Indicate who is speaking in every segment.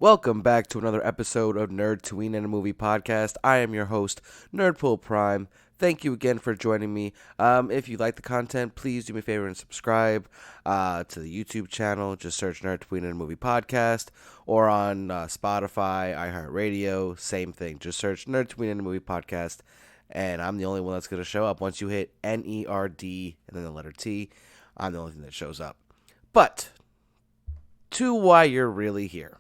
Speaker 1: Welcome back to another episode of Nerd to and a Movie Podcast. I am your host, Nerdpool Prime. Thank you again for joining me. If you like the content, please do me a favor and subscribe to the YouTube channel. Just search Nerd to and a Movie Podcast, or on Spotify, iHeartRadio, same thing. Just search Nerd to and a Movie Podcast, and I'm the only one that's going to show up. Once you hit NERD and then the letter T, I'm the only thing that shows up. But to why you're really here.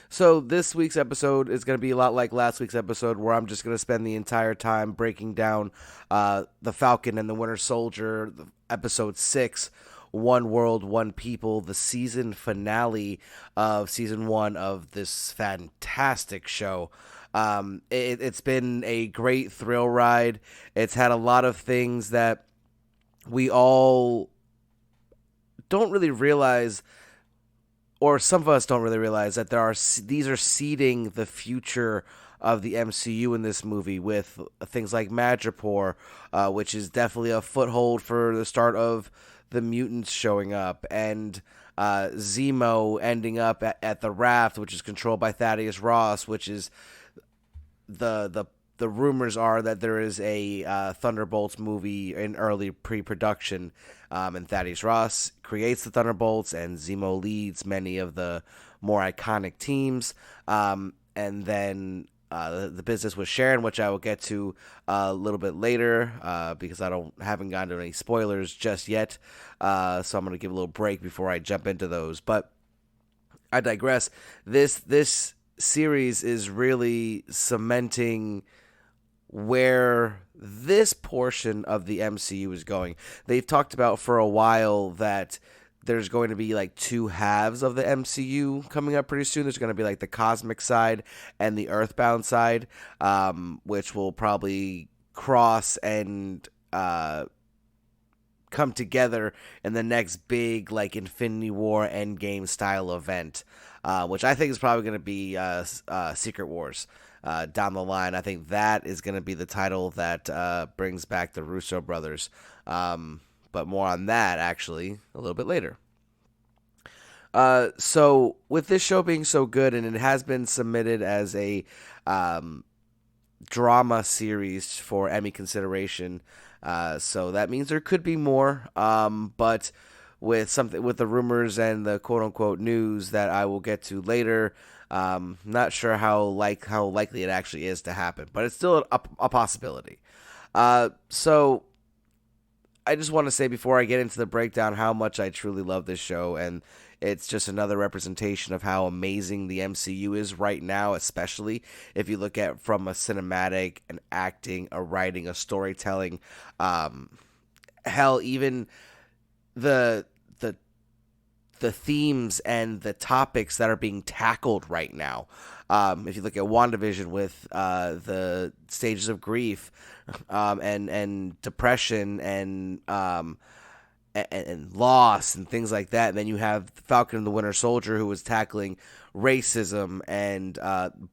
Speaker 1: So this week's episode is going to be a lot like last week's episode, where I'm just going to spend the entire time breaking down the Falcon and the Winter Soldier, episode 6, One World, One People, the season finale of season 1 of this fantastic show. It's been a great thrill ride. It's had a lot of things that we all don't really realize, or some of us don't really realize, that these are seeding the future of the MCU in this movie, with things like Madripoor, which is definitely a foothold for the start of the mutants showing up, and Zemo ending up at the raft, which is controlled by Thaddeus Ross, which is the rumors are that there is a Thunderbolts movie in early pre-production, and Thaddeus Ross creates the Thunderbolts, and Zemo leads many of the more iconic teams. And then the business with Sharon, which I will get to a little bit later, because I haven't gotten to any spoilers just yet. So I'm going to give a little break before I jump into those. But I digress. This series is really cementing where this portion of the MCU is going. They've talked about for a while that there's going to be like two halves of the MCU coming up pretty soon. There's going to be like the cosmic side and the earthbound side, which will probably cross and come together in the next big like Infinity War Endgame style event, which I think is probably going to be Secret Wars. Down the line, I think that is going to be the title that brings back the Russo brothers. But more on that, actually, a little bit later. So, with this show being so good, and it has been submitted as a drama series for Emmy consideration, so that means there could be more. But with the rumors and the quote-unquote news that I will get to later, not sure how likely it actually is to happen, but it's still a possibility. So I just want to say before I get into the breakdown how much I truly love this show, and it's just another representation of how amazing the MCU is right now, especially if you look at from a cinematic, an acting, a writing, a storytelling, hell, even the themes and the topics that are being tackled right now. If you look at WandaVision with the stages of grief, and depression and loss and things like that, and then you have Falcon and the Winter Soldier, who was tackling racism and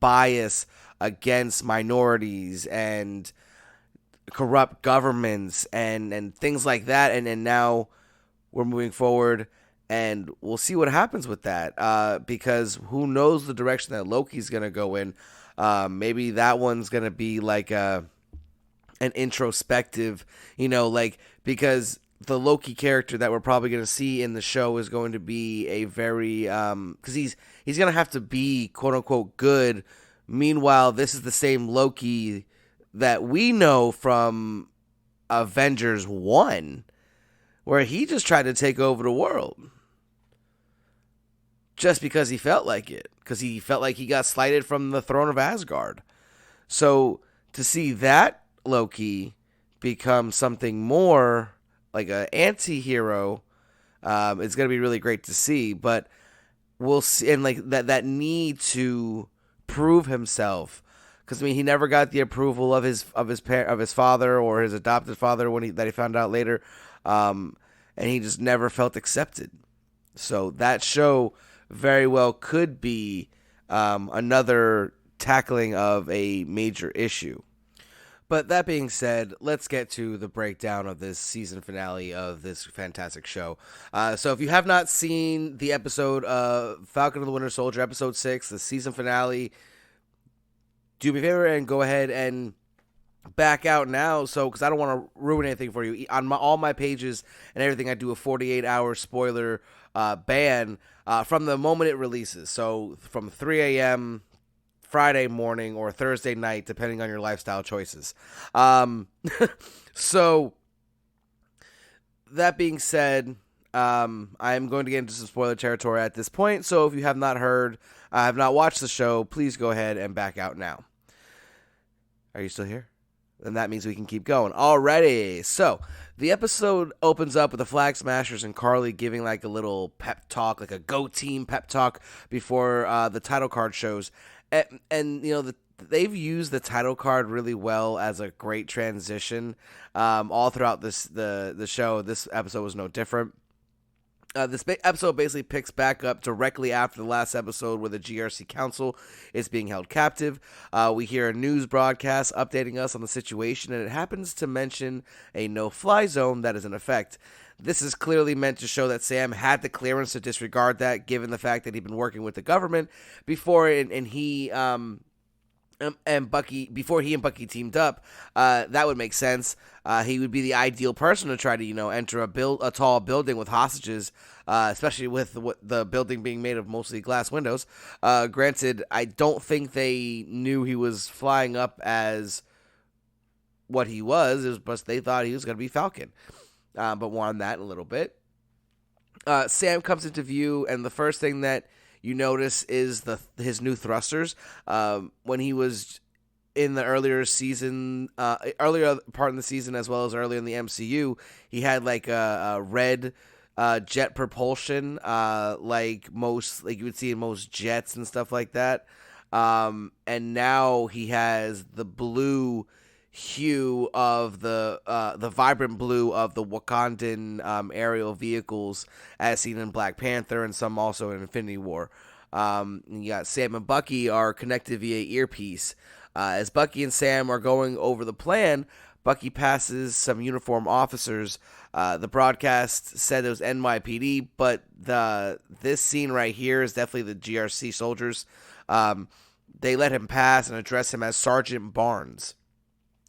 Speaker 1: bias against minorities and corrupt governments and things like that, and now we're moving forward, and we'll see what happens with that, because who knows the direction that Loki's going to go in. Maybe that one's going to be like an introspective, because the Loki character that we're probably going to see in the show is going to be a very, because he's going to have to be quote-unquote good. Meanwhile, this is the same Loki that we know from Avengers 1, where he just tried to take over the world just because he felt like it, because he felt like he got slighted from the throne of Asgard. So to see that Loki become something more like an anti-hero, it's going to be really great to see. But we'll see, and like that need to prove himself, because I mean, he never got the approval of his father or his adopted father that he found out later, and he just never felt accepted. So that show very well could be another tackling of a major issue. But that being said, let's get to the breakdown of this season finale of this fantastic show. So if you have not seen the episode of Falcon and the Winter Soldier, episode 6, the season finale, do me a favor and go ahead and back out now, so because I don't want to ruin anything for you. On all my pages and everything, I do a 48-hour spoiler ban from the moment it releases. So from 3 a.m. Friday morning or Thursday night, depending on your lifestyle choices. So that being said, I'm going to get into some spoiler territory at this point. So if you have not heard, have not watched the show, please go ahead and back out now. Are you still here? Then that means we can keep going. Alrighty. So the episode opens up with the Flag Smashers and Carly giving like a little pep talk, like a Go Team pep talk before the title card shows. And you know, they've used the title card really well as a great transition all throughout the show. This episode was no different. This episode basically picks back up directly after the last episode where the GRC Council is being held captive. We hear a news broadcast updating us on the situation, and it happens to mention a no-fly zone that is in effect. This is clearly meant to show that Sam had the clearance to disregard that, given the fact that he'd been working with the government before, and he and Bucky, before he and Bucky teamed up. That would make sense. He would be the ideal person to try to, enter a tall building with hostages, especially with the building being made of mostly glass windows. Granted, I don't think they knew he was flying up as what he was. It was just they thought he was going to be Falcon. But more on that in a little bit. Sam comes into view, and the first thing that you notice is his new thrusters. When he was in the earlier part in the season, as well as earlier in the MCU, he had like a red jet propulsion, like you would see in most jets and stuff like that. And now he has the blue hue of the vibrant blue of the Wakandan aerial vehicles, as seen in Black Panther and some also in Infinity War. You got Sam and Bucky are connected via earpiece. As Bucky and Sam are going over the plan, Bucky passes some uniformed officers. The broadcast said it was NYPD, but this scene right here is definitely the GRC soldiers. They let him pass and address him as Sergeant Barnes.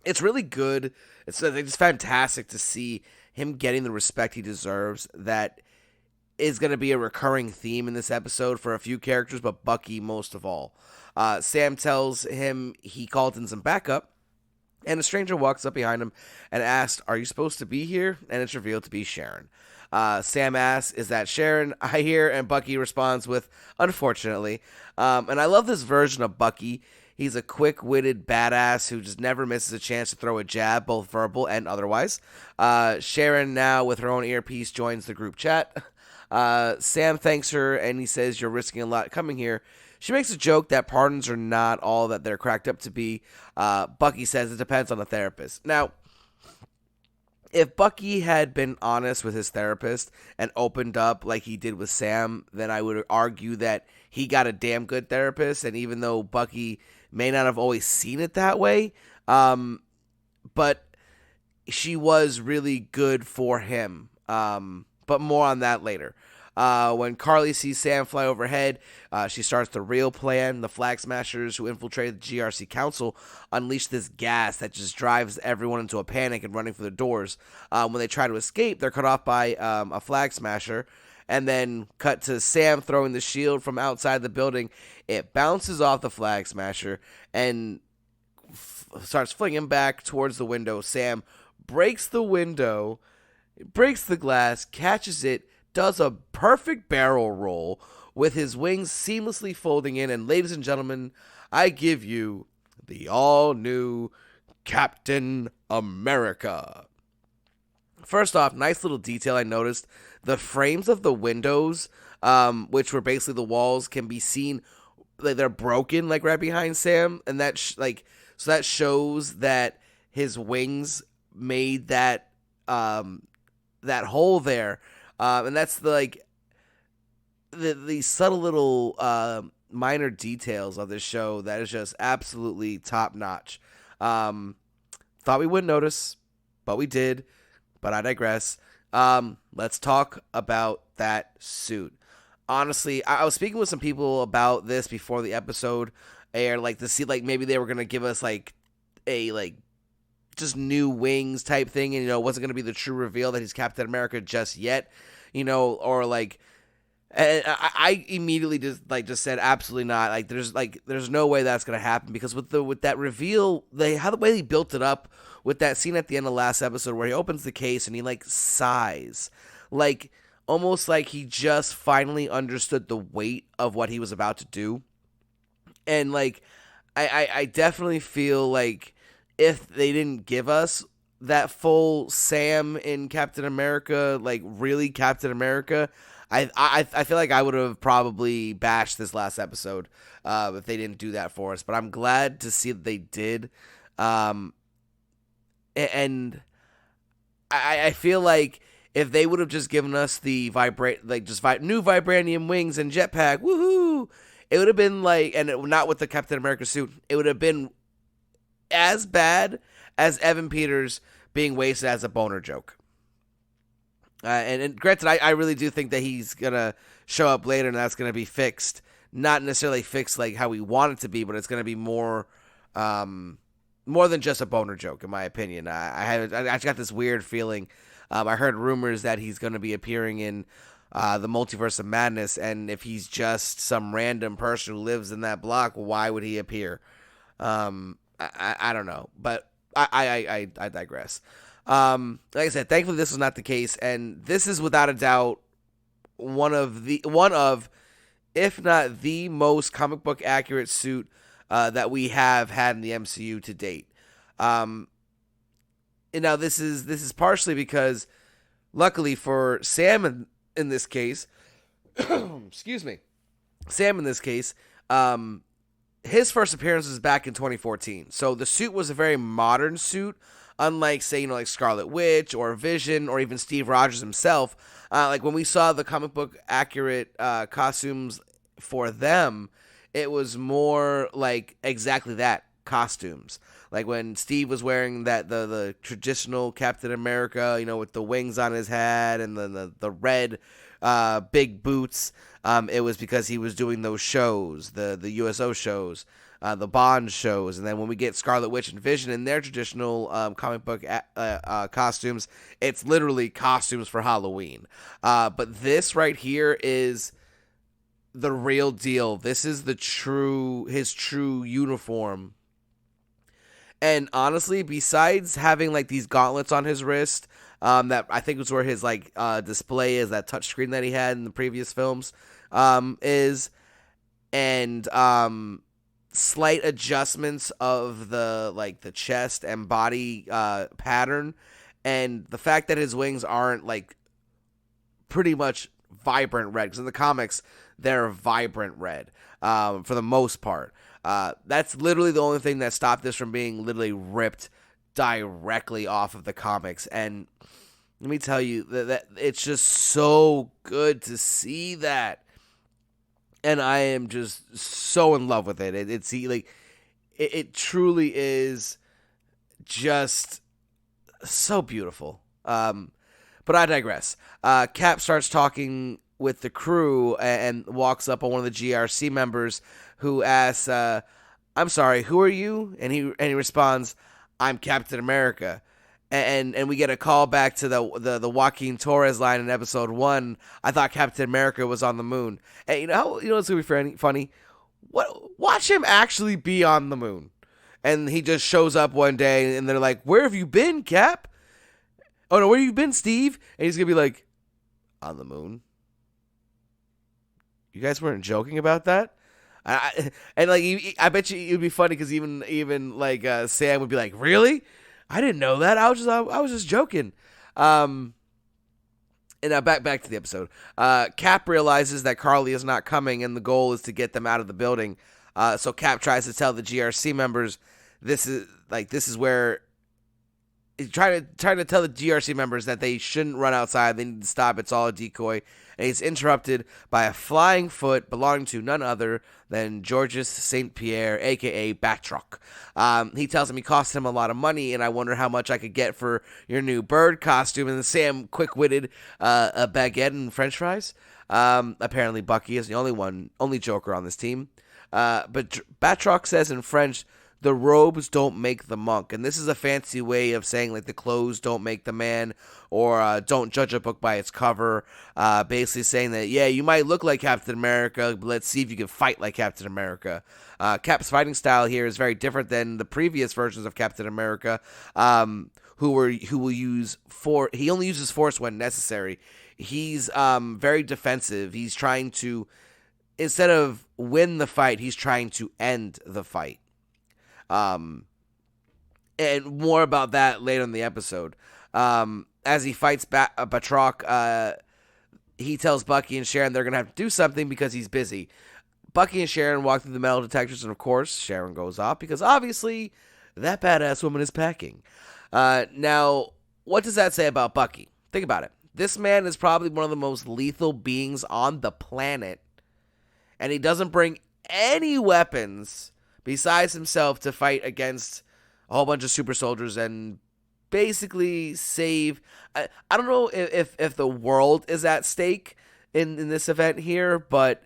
Speaker 1: It's really good. It's fantastic to see him getting the respect he deserves. That is going to be a recurring theme in this episode for a few characters, but Bucky most of all. Sam tells him he called in some backup, and a stranger walks up behind him and asks, "Are you supposed to be here?" And it's revealed to be Sharon. Sam asks, "Is that Sharon I hear?" And Bucky responds with, "Unfortunately." And I love this version of Bucky. He's a quick-witted badass who just never misses a chance to throw a jab, both verbal and otherwise. Sharon, now with her own earpiece, joins the group chat. Sam thanks her, and he says, "You're risking a lot coming here." She makes a joke that pardons are not all that they're cracked up to be. Bucky says it depends on the therapist. Now, if Bucky had been honest with his therapist and opened up like he did with Sam, then I would argue that he got a damn good therapist. And even though Bucky may not have always seen it that way, but she was really good for him. But more on that later. When Carly sees Sam fly overhead, she starts the real plan. The Flag Smashers who infiltrated the GRC Council unleash this gas that just drives everyone into a panic and running for the doors. When they try to escape, they're cut off by a Flag Smasher. And then cut to Sam throwing the shield from outside the building. It bounces off the Flag Smasher and starts flinging back towards the window. Sam breaks the window, breaks the glass, catches it, does a perfect barrel roll with his wings seamlessly folding in. And ladies and gentlemen, I give you the all-new Captain America. First off, nice little detail I noticed. The frames of the windows, which were basically the walls, can be seen, like they're broken, like right behind Sam. And that so that shows that his wings made that hole there. And that's the subtle little minor details of this show that is just absolutely top notch. thought we wouldn't notice, but we did. But I digress. Let's talk about that suit. Honestly, I was speaking with some people about this before the episode aired, like to see like maybe they were gonna give us like a like just new wings type thing, and it wasn't gonna be the true reveal that he's Captain America just yet, or like. And I immediately just said absolutely not. There's no way that's gonna happen, because with that reveal, the way they built it up with that scene at the end of last episode where he opens the case and he like sighs, like almost like he just finally understood the weight of what he was about to do. And like I definitely feel like if they didn't give us that full Sam in Captain America, like really Captain America, I feel like I would have probably bashed this last episode if they didn't do that for us. But I'm glad to see that they did. And I feel like if they would have just given us the new vibranium wings and jetpack, woohoo, it would have been like, not with the Captain America suit, it would have been as bad as Evan Peters being wasted as a boner joke. And granted, I really do think that he's going to show up later and that's going to be fixed. Not necessarily fixed like how we want it to be, but it's going to be more than just a boner joke, in my opinion. I just got this weird feeling. I heard rumors that he's going to be appearing in the Multiverse of Madness, and if he's just some random person who lives in that block, why would he appear? I don't know, but I digress. Like I said, thankfully this was not the case, and this is without a doubt one of, if not the most comic book accurate suit that we have had in the MCU to date. And now this is partially because, luckily for Sam in this case, excuse me, Sam in this case, his first appearance was back in 2014. So the suit was a very modern suit. Unlike, say, like Scarlet Witch or Vision or even Steve Rogers himself, like when we saw the comic book accurate costumes for them, it was more like exactly that, costumes. Like when Steve was wearing the traditional Captain America, with the wings on his head and the red big boots, it was because he was doing those shows, the USO shows. The Bond shows, and then when we get Scarlet Witch and Vision in their traditional comic book costumes, it's literally costumes for Halloween. But this right here is the real deal. This is his true uniform. And honestly, besides having like these gauntlets on his wrist, that I think was where his display is, that touch screen that he had in the previous films, slight adjustments of the chest and body pattern, and the fact that his wings aren't like pretty much vibrant red, because in the comics they're vibrant red for the most part. That's literally the only thing that stopped this from being literally ripped directly off of the comics. And let me tell you that it's just so good to see that. And I am just so in love with it. It truly is just so beautiful. But I digress. Cap starts talking with the crew and walks up on one of the GRC members, who asks, "I'm sorry, who are you?" And he responds, "I'm Captain America." And we get a call back to the Joaquin Torres line in episode 1. I thought Captain America was on the moon. And it's gonna be funny. Watch him actually be on the moon. And he just shows up one day and they're like, "Where have you been, Cap?" "Oh no, where have you been, Steve?" And he's gonna be like, "On the moon." You guys weren't joking about that? I bet you it would be funny, because even like Sam would be like, "Really? I didn't know that. I was just joking." And now back to the episode. Cap realizes that Carly is not coming, and the goal is to get them out of the building. So Cap tries to tell the GRC members this is where trying to tell the GRC members that they shouldn't run outside. They need to stop. It's all a decoy. And he's interrupted by a flying foot belonging to none other than Georges St. Pierre, a.k.a. Batroc. He tells him he cost him a lot of money, and I wonder how much I could get for your new bird costume. And Sam, quick-witted, a baguette and french fries. Apparently Bucky is the only Joker on this team. But Batroc says in French, the robes don't make the monk. And this is a fancy way of saying, like, the clothes don't make the man, or don't judge a book by its cover. Basically saying that, yeah, you might look like Captain America, but let's see if you can fight like Captain America. Cap's fighting style here is very different than the previous versions of Captain America, who will use force. He only uses force when necessary. He's very defensive. He's trying to, instead of win the fight, he's trying to end the fight. And more about that later in the episode. As he fights Batroc, he tells Bucky and Sharon they're going to have to do something because he's busy. Bucky and Sharon walk through the metal detectors, and of course, Sharon goes off because obviously that badass woman is packing. Now, what does that say about Bucky? Think about it. This man is probably one of the most lethal beings on the planet, and he doesn't bring any weapons besides himself to fight against a whole bunch of super soldiers and basically save. I don't know if the world is at stake in this event here, but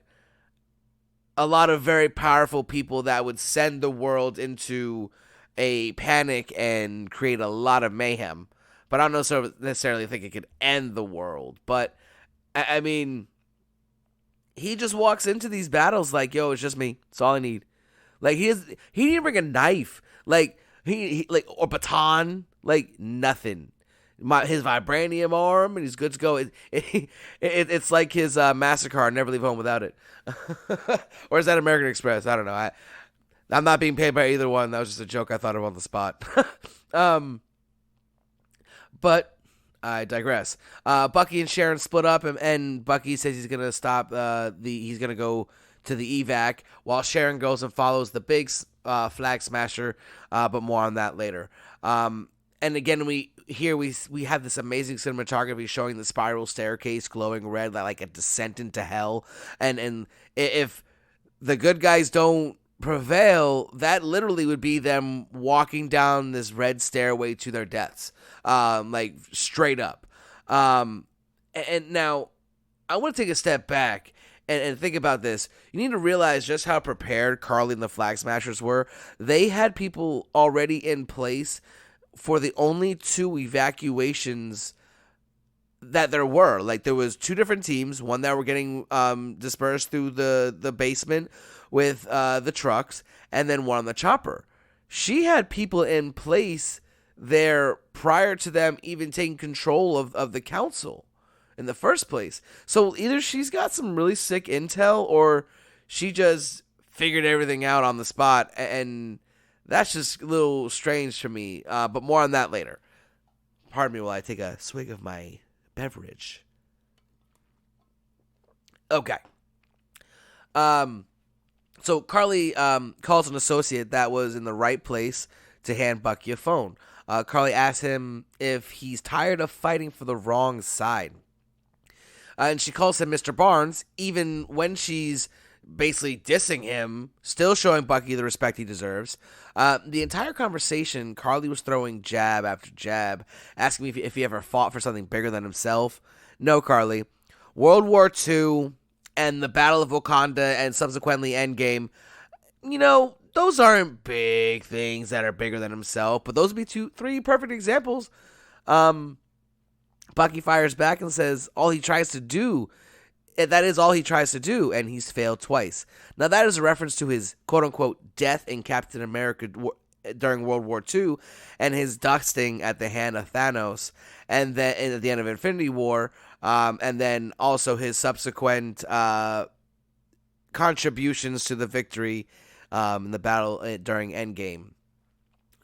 Speaker 1: a lot of very powerful people that would send the world into a panic and create a lot of mayhem. But I don't necessarily think it could end the world. But, I mean, he just walks into these battles like, yo, it's just me. It's all I need. Like, he didn't bring a knife. Like, or baton. Like, nothing. His vibranium arm, and he's good to go. It's like his MasterCard, never leave home without it. Or is that American Express? I don't know. I'm not being paid by either one. That was just a joke I thought of on the spot. But I digress. Bucky and Sharon split up, and Bucky says he's gonna stop. He's gonna go to the evac, while Sharon goes and follows the big flag smasher. But more on that later. And again, we have this amazing cinematography showing the spiral staircase glowing red, like a descent into hell. And if the good guys don't prevail, that literally would be them walking down this red stairway to their deaths, like straight up. And now I want to take a step back and think about this. You need to realize just how prepared Carly and the Flag Smashers were. They had people already in place for the only 2 evacuations that there were. Like, there was 2 different teams, one that were getting dispersed through the basement with the trucks, and then one on the chopper. She had people in place there prior to them even taking control of the council in the first place. So either she's got some really sick intel, or she just figured everything out on the spot, and that's just a little strange to me. But more on that later. Pardon me while I take a swig of my beverage. Okay. So Carly calls an associate that was in the right place to hand Bucky a phone. Carly asks him if he's tired of fighting for the wrong side. And she calls him Mr. Barnes, even when she's basically dissing him, still showing Bucky the respect he deserves. The entire conversation, Carly was throwing jab after jab, asking me if he ever fought for something bigger than himself. No, Carly. World War II and the Battle of Wakanda and subsequently Endgame, those aren't big things that are bigger than himself, but those would be 3 perfect examples. Bucky fires back and says all he tries to do, that is all he tries to do, and he's failed twice. Now, that is a reference to his quote-unquote death in Captain America during World War II and his dusting at the hand of Thanos, and then at the end of Infinity War, and then also his subsequent contributions to the victory in the battle during Endgame.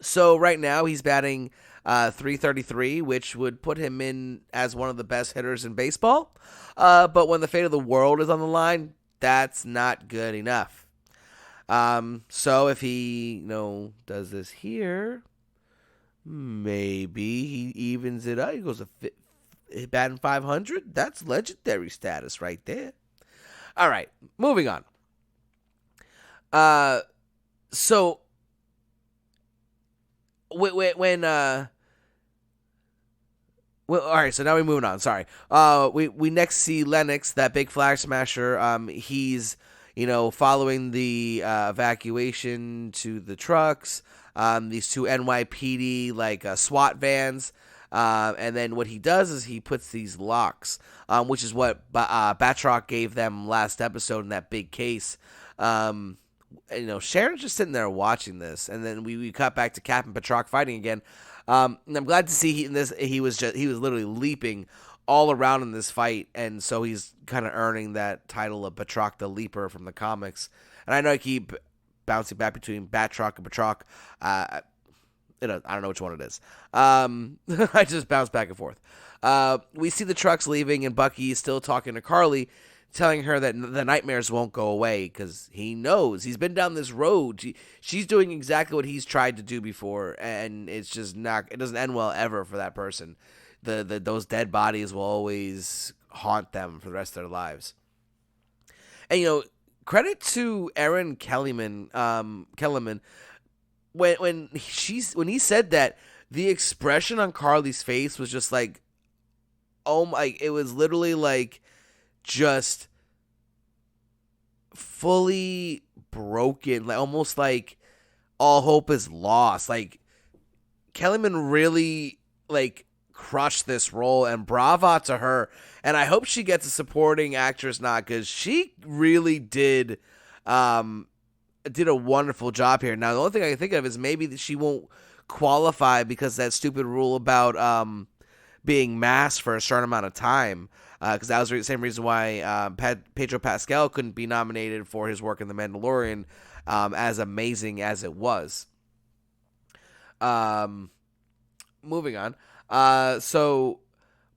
Speaker 1: So right now he's batting .333, which would put him in as one of the best hitters in baseball. But when the fate of the world is on the line, that's not good enough. So if he, does this here, Maybe he evens it out. He goes batting 500. That's legendary status right there. All right, moving on. So when well, all right, so now we're moving on. Sorry. We next see Lennox, that big flag smasher. He's following the evacuation to the trucks. These two NYPD SWAT vans. And then what he does is he puts these locks, which is what Batroc gave them last episode in that big case. Sharon's just sitting there watching this, and then we cut back to Cap and Batroc fighting again. And I'm glad to see he was literally leaping all around in this fight, and so he's kind of earning that title of Batroc the Leaper from the comics. And I know I keep bouncing back between Batroc and Batroc. I don't know which one it is. I just bounce back and forth. We see the trucks leaving, and Bucky is still talking to Carly, telling her that the nightmares won't go away because he knows. He's been down this road. She's doing exactly what he's tried to do before, and it's just not. It doesn't end well ever for that person. Those dead bodies will always haunt them for the rest of their lives. And credit to Erin Kellerman. When he said that, the expression on Carly's face was just like, oh my! It was literally like just fully broken, like almost like all hope is lost. Like Kellerman really crushed this role, and brava to her. And I hope she gets a supporting actress nod because she really did a wonderful job here. Now the only thing I can think of is maybe that she won't qualify because that stupid rule about being masked for a certain amount of time. Because that was the same reason why Pedro Pascal couldn't be nominated for his work in The Mandalorian, as amazing as it was. Moving on. So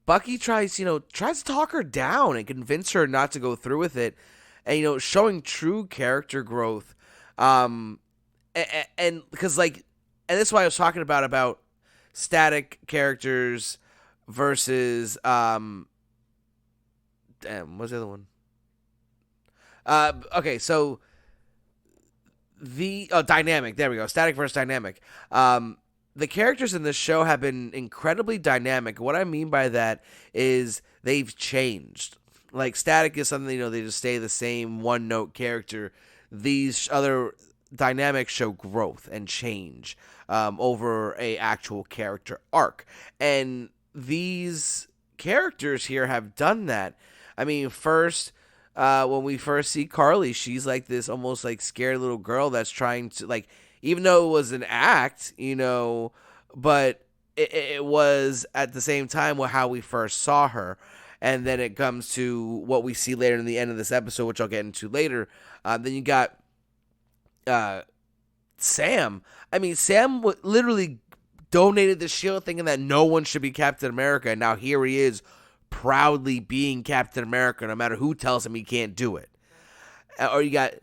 Speaker 1: Bucky tries to talk her down and convince her not to go through with it, and showing true character growth. And because and this is why I was talking about static characters versus what's the other one? Okay, so dynamic. There we go. Static versus dynamic. The characters in this show have been incredibly dynamic. What I mean by that is they've changed. Like static is something they just stay the same one note character. These other dynamics show growth and change over a actual character arc, and these characters here have done that. I mean, first, when we first see Carly, she's like this almost scared little girl that's trying to even though it was an act, but it was at the same time how we first saw her. And then it comes to what we see later in the end of this episode, which I'll get into later. Then you got Sam. I mean, Sam literally donated the shield thinking that no one should be Captain America. And now here he is proudly being Captain America no matter who tells him he can't do it. Or you got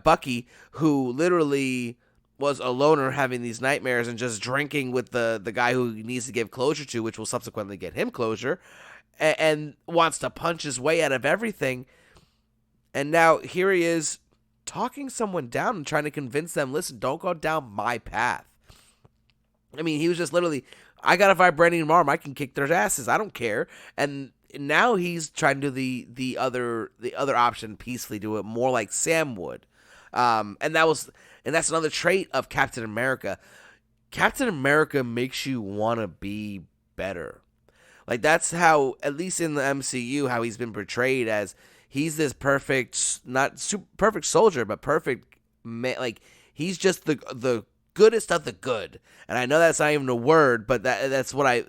Speaker 1: Bucky, who literally was a loner having these nightmares and just drinking with the guy who he needs to give closure to, which will subsequently get him closure, and wants to punch his way out of everything. And now here he is talking someone down and trying to convince them, listen, don't go down my path. I mean, he was just literally, I got a vibranium arm, I can kick their asses, I don't care. And now he's trying to do the other option, peacefully do it more like Sam would. And that's another trait of Captain America. Captain America makes you want to be better. That's how, at least in the MCU, how he's been portrayed as he's this perfect, not super perfect soldier, but perfect he's just the goodest of the good. And I know that's not even a word, but that's what I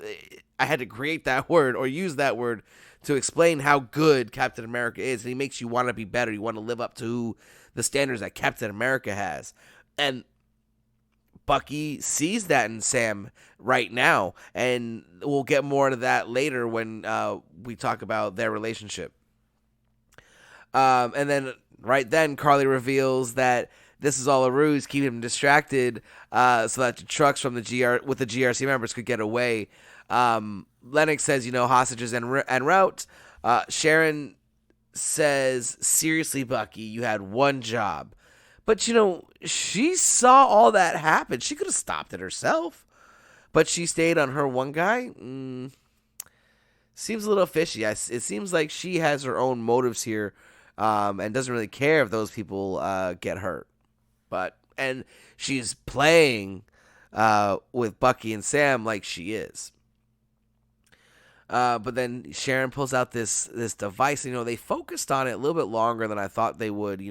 Speaker 1: had to create that word or use that word to explain how good Captain America is. And he makes you want to be better. You want to live up to the standards that Captain America has. And Bucky sees that in Sam right now. And we'll get more into that later when we talk about their relationship. And then right then, Carly reveals that this is all a ruse, keep him distracted, so that the trucks from the GRC members could get away. Lennox says, hostages en route. Sharon says, seriously, Bucky, you had one job. But, she saw all that happen. She could have stopped it herself. But she stayed on her one guy? Seems a little fishy. It seems like she has her own motives here, and doesn't really care if those people get hurt. And she's playing with Bucky and Sam like she is. But then Sharon pulls out this device. They focused on it a little bit longer than I thought they would.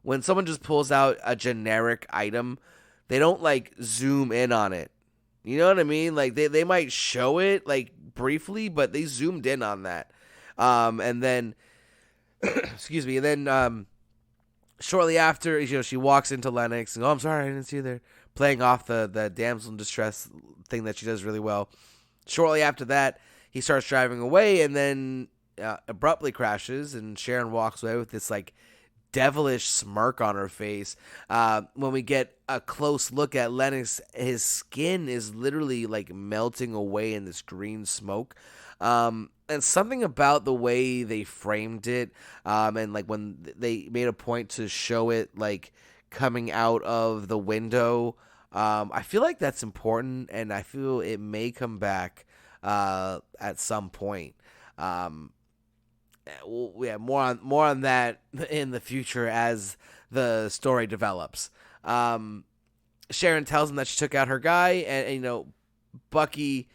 Speaker 1: When someone just pulls out a generic item, they don't zoom in on it. You know what I mean? They might show it briefly, but they zoomed in on that. And then, excuse me. And then shortly after, she walks into Lennox and I'm sorry, I didn't see you there. Playing off the damsel in distress thing that she does really well. Shortly after that, he starts driving away and then abruptly crashes, and Sharon walks away with this devilish smirk on her face. When we get a close look at Lennox, his skin is literally melting away in this green smoke. And something about the way they framed it, and when they made a point to show it coming out of the window, I feel like that's important, and I feel it may come back at some point. More on that in the future as the story develops. Sharon tells him that she took out her guy, and Bucky,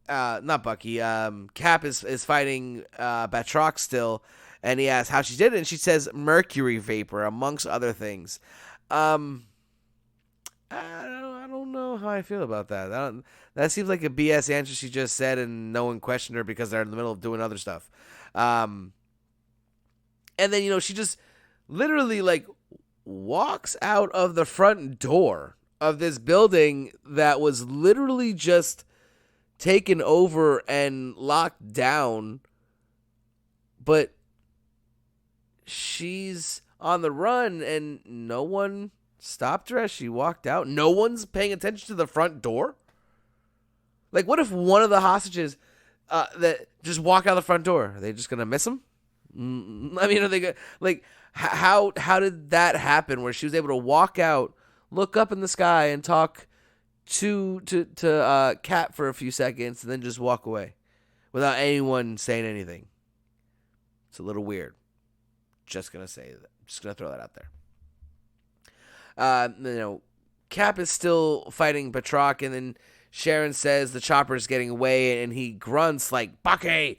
Speaker 1: not Bucky, Cap is fighting Batroc still, and he asks how she did it, and she says mercury vapor, amongst other things. I don't know how I feel about that. That seems like a BS answer she just said, and no one questioned her because they're in the middle of doing other stuff. And then, she just literally walks out of the front door of this building that was literally just taken over and locked down. But she's on the run and no one stopped her as she walked out. No one's paying attention to the front door. What if one of the hostages that just walk out the front door, are they just gonna miss him? I mean, are they how did that happen? Where she was able to walk out, look up in the sky, and talk to Cap for a few seconds, and then just walk away without anyone saying anything. It's a little weird. Just gonna say that. Just gonna throw that out there. Cap is still fighting Batroc, and then Sharon says the chopper's getting away, and he grunts like Bucky.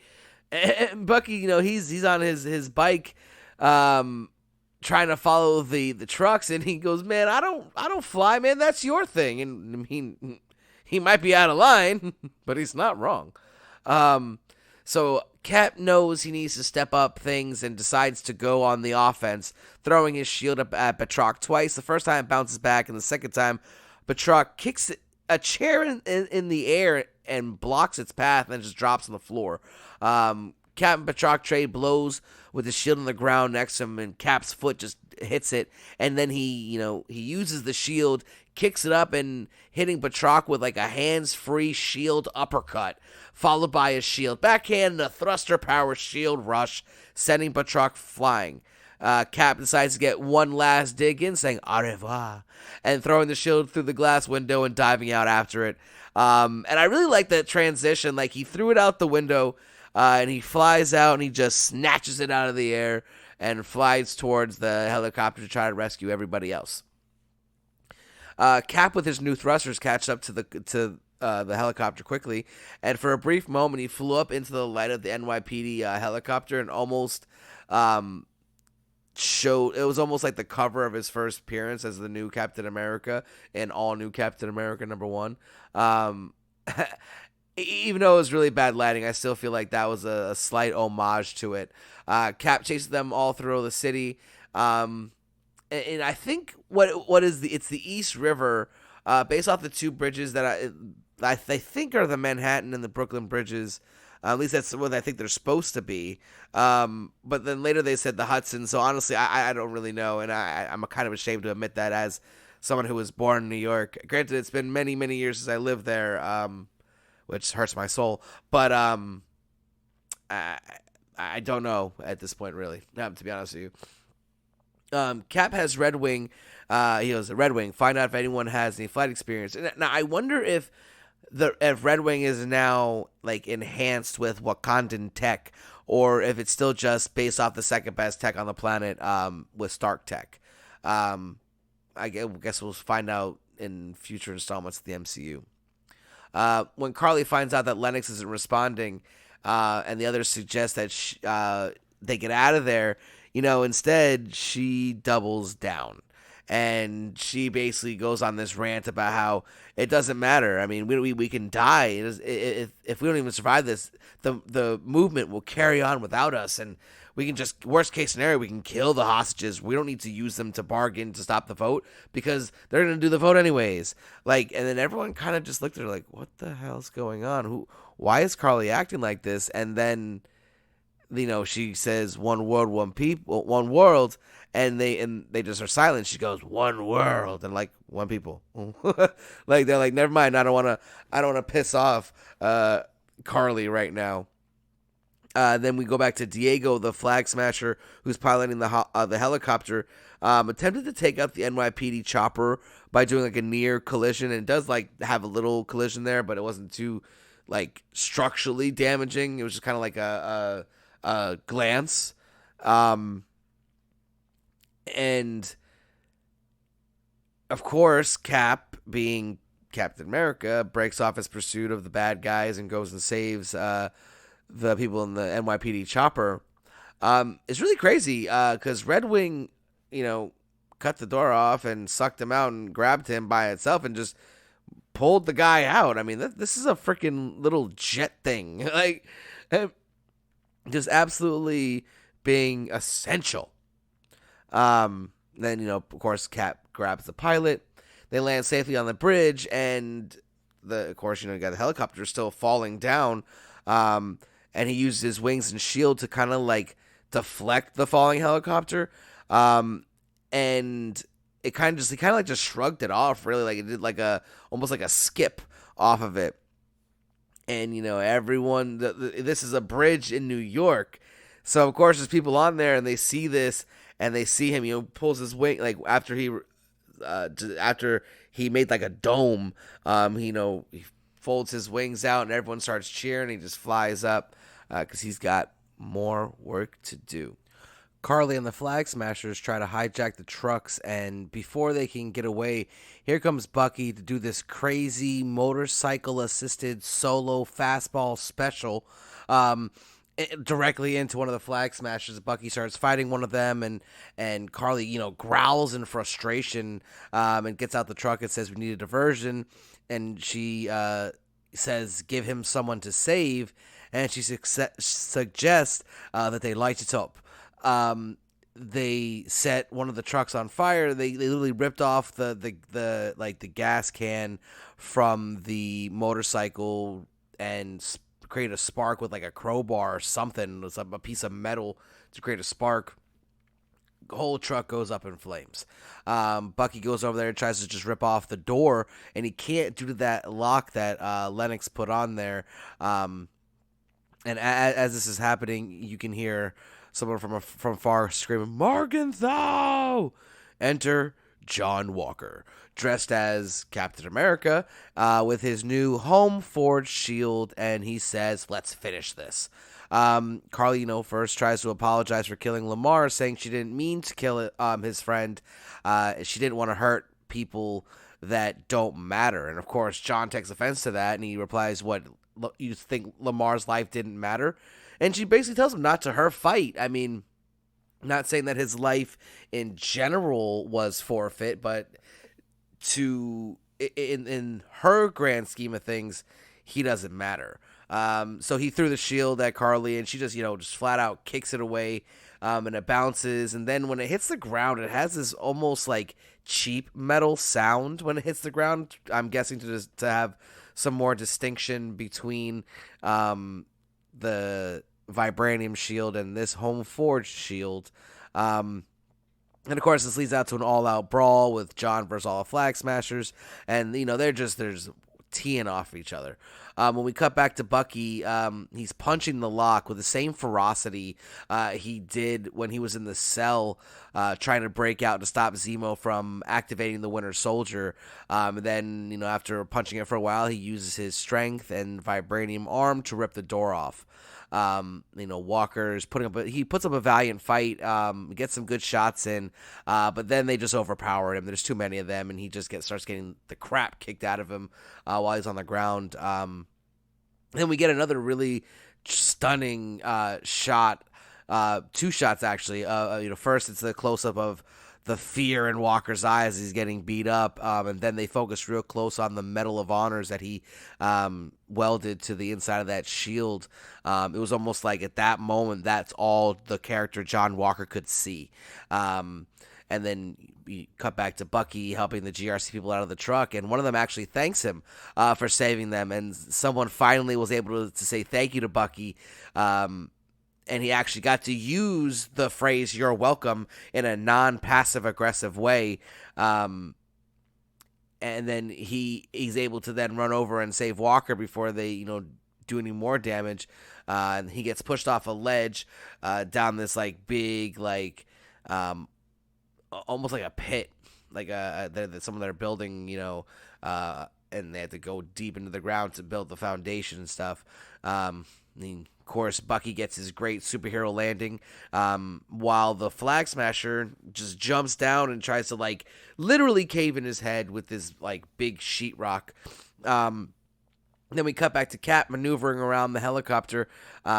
Speaker 1: And Bucky, he's on his bike, trying to follow the trucks, and he goes, "Man, I don't fly, man. That's your thing." And he might be out of line, but he's not wrong. So Cap knows he needs to step up things and decides to go on the offense, throwing his shield up at Batroc twice. The first time it bounces back, and the second time Batroc kicks a chair in the air and blocks its path and just drops on the floor. Cap and Batroc trade blows with the shield on the ground next to him, and Cap's foot just hits it, and then he uses the shield, kicks it up, and hitting Batroc with a hands-free shield uppercut, followed by a shield backhand and a thruster power shield rush, sending Batroc flying. Cap decides to get one last dig in, saying au revoir, and throwing the shield through the glass window and diving out after it. And I really like that transition. He threw it out the window, and he flies out, and he just snatches it out of the air and flies towards the helicopter to try to rescue everybody else. Cap with his new thrusters catch up to the helicopter quickly, and for a brief moment he flew up into the light of the NYPD helicopter and almost showed, it was almost like the cover of his first appearance as the new Captain America and all new Captain America #1. Even though it was really bad lighting, I still feel like that was a slight homage to it. Cap chases them all through the city. And I think it's the East River, based off the two bridges that I think are the Manhattan and the Brooklyn bridges. At least that's what I think they're supposed to be. But then later they said the Hudson. So honestly, I don't really know, and I'm kind of ashamed to admit that as someone who was born in New York. Granted, it's been many years since I lived there, which hurts my soul. But I I don't know at this point, really. To be honest with you. Cap has Red Wing. He goes, Red Wing. Find out if anyone has any flight experience. Now I wonder if Red Wing is now like enhanced with Wakandan tech, or if it's still just based off the second best tech on the planet, with Stark tech. I guess we'll find out in future installments of the MCU. When Carly finds out that Lennox isn't responding, and the others suggest that they get out of there, instead she doubles down. And she basically goes on this rant about how it doesn't matter. I mean, we can die. If we don't even survive this, the movement will carry on without us, and we can just, worst case scenario, we can kill the hostages. We don't need to use them to bargain to stop the vote because they're gonna do the vote anyways. Like, and then everyone kind of just looked at her like, what the hell's going on? Why is Carly acting like this? And then, she says one world, one people, one world, and they just are silent. She goes, one world, and like, one people. Like, they're like, never mind. I don't want to piss off Carly right now. Then we go back to Diego, the flag smasher, who's piloting the helicopter, attempted to take out the NYPD chopper by doing like a near collision, and it does like have a little collision there, but it wasn't too like structurally damaging. It was just kind of like a glance. And of course, Cap, being Captain America, breaks off his pursuit of the bad guys and goes and saves the people in the NYPD chopper. It's really crazy because Red Wing, cut the door off and sucked him out and grabbed him by itself and just pulled the guy out. I mean, this is a freaking little jet thing. Like, just absolutely being essential. Then, of course, Cap grabs the pilot. They land safely on the bridge, and of course, you got the helicopter still falling down. And he uses his wings and shield to kind of like deflect the falling helicopter. And he kind of like just shrugged it off, really. Like, it did like almost like a skip off of it. And, everyone, this is a bridge in New York. So, of course, there's people on there, and they see this, and they see him, pulls his wing, like, after he made, like, a dome, he folds his wings out, and everyone starts cheering, and he just flies up, because he's got more work to do. Carly and the Flag Smashers try to hijack the trucks, and before they can get away, here comes Bucky to do this crazy motorcycle-assisted solo fastball special directly into one of the Flag Smashers. Bucky starts fighting one of them, and Carly, growls in frustration and gets out the truck and says, we need a diversion, and she says, give him someone to save, and she suggests that they light it up. They set one of the trucks on fire. They literally ripped off the gas can from the motorcycle and create a spark with like a crowbar or something. It's a piece of metal to create a spark. The whole truck goes up in flames. Bucky goes over there and tries to just rip off the door, and he can't due to that lock that Lennox put on there. And as this is happening, you can hear someone from far screaming, Morgenthau! Enter John Walker, dressed as Captain America, with his new home-forged shield, and he says, let's finish this. Carly, first tries to apologize for killing Lamar, saying she didn't mean to kill his friend. She didn't want to hurt people that don't matter. And, of course, John takes offense to that, and he replies, what, you think Lamar's life didn't matter? And she basically tells him not to her fight. I mean, not saying that his life in general was forfeit, but in her grand scheme of things, he doesn't matter. So he threw the shield at Carly, and she just flat out kicks it away, and it bounces. And then when it hits the ground, it has this almost like cheap metal sound when it hits the ground. I'm guessing to have some more distinction between the vibranium shield and this home forged shield. And of course, this leads out to an all-out brawl with John versus all the Flag Smashers, and there's teeing off each other. When we cut back to Bucky, he's punching the lock with the same ferocity he did when he was in the cell, trying to break out to stop Zemo from activating the Winter Soldier. Then, after punching it for a while, he uses his strength and vibranium arm to rip the door off. Walker's he puts up a valiant fight, gets some good shots in, but then they just overpower him. There's too many of them, and he just starts getting the crap kicked out of him while he's on the ground. Then we get another really stunning shot, two shots actually. First it's the close up of the fear in Walker's eyes as he's getting beat up, and then they focus real close on the Medal of Honors that he welded to the inside of that shield. It was almost like at that moment, that's all the character John Walker could see. And then we cut back to Bucky helping the GRC people out of the truck, and one of them actually thanks him for saving them, and someone finally was able to say thank you to Bucky. And he actually got to use the phrase "you're welcome" in a non-passive aggressive way. And then he's able to then run over and save Walker before they, do any more damage. And he gets pushed off a ledge down this big almost like a pit, that someone they're building, and they had to go deep into the ground to build the foundation and stuff. Of course, Bucky gets his great superhero landing, while the Flag Smasher just jumps down and tries to literally cave in his head with this big sheetrock. Then we cut back to Cap maneuvering around the helicopter.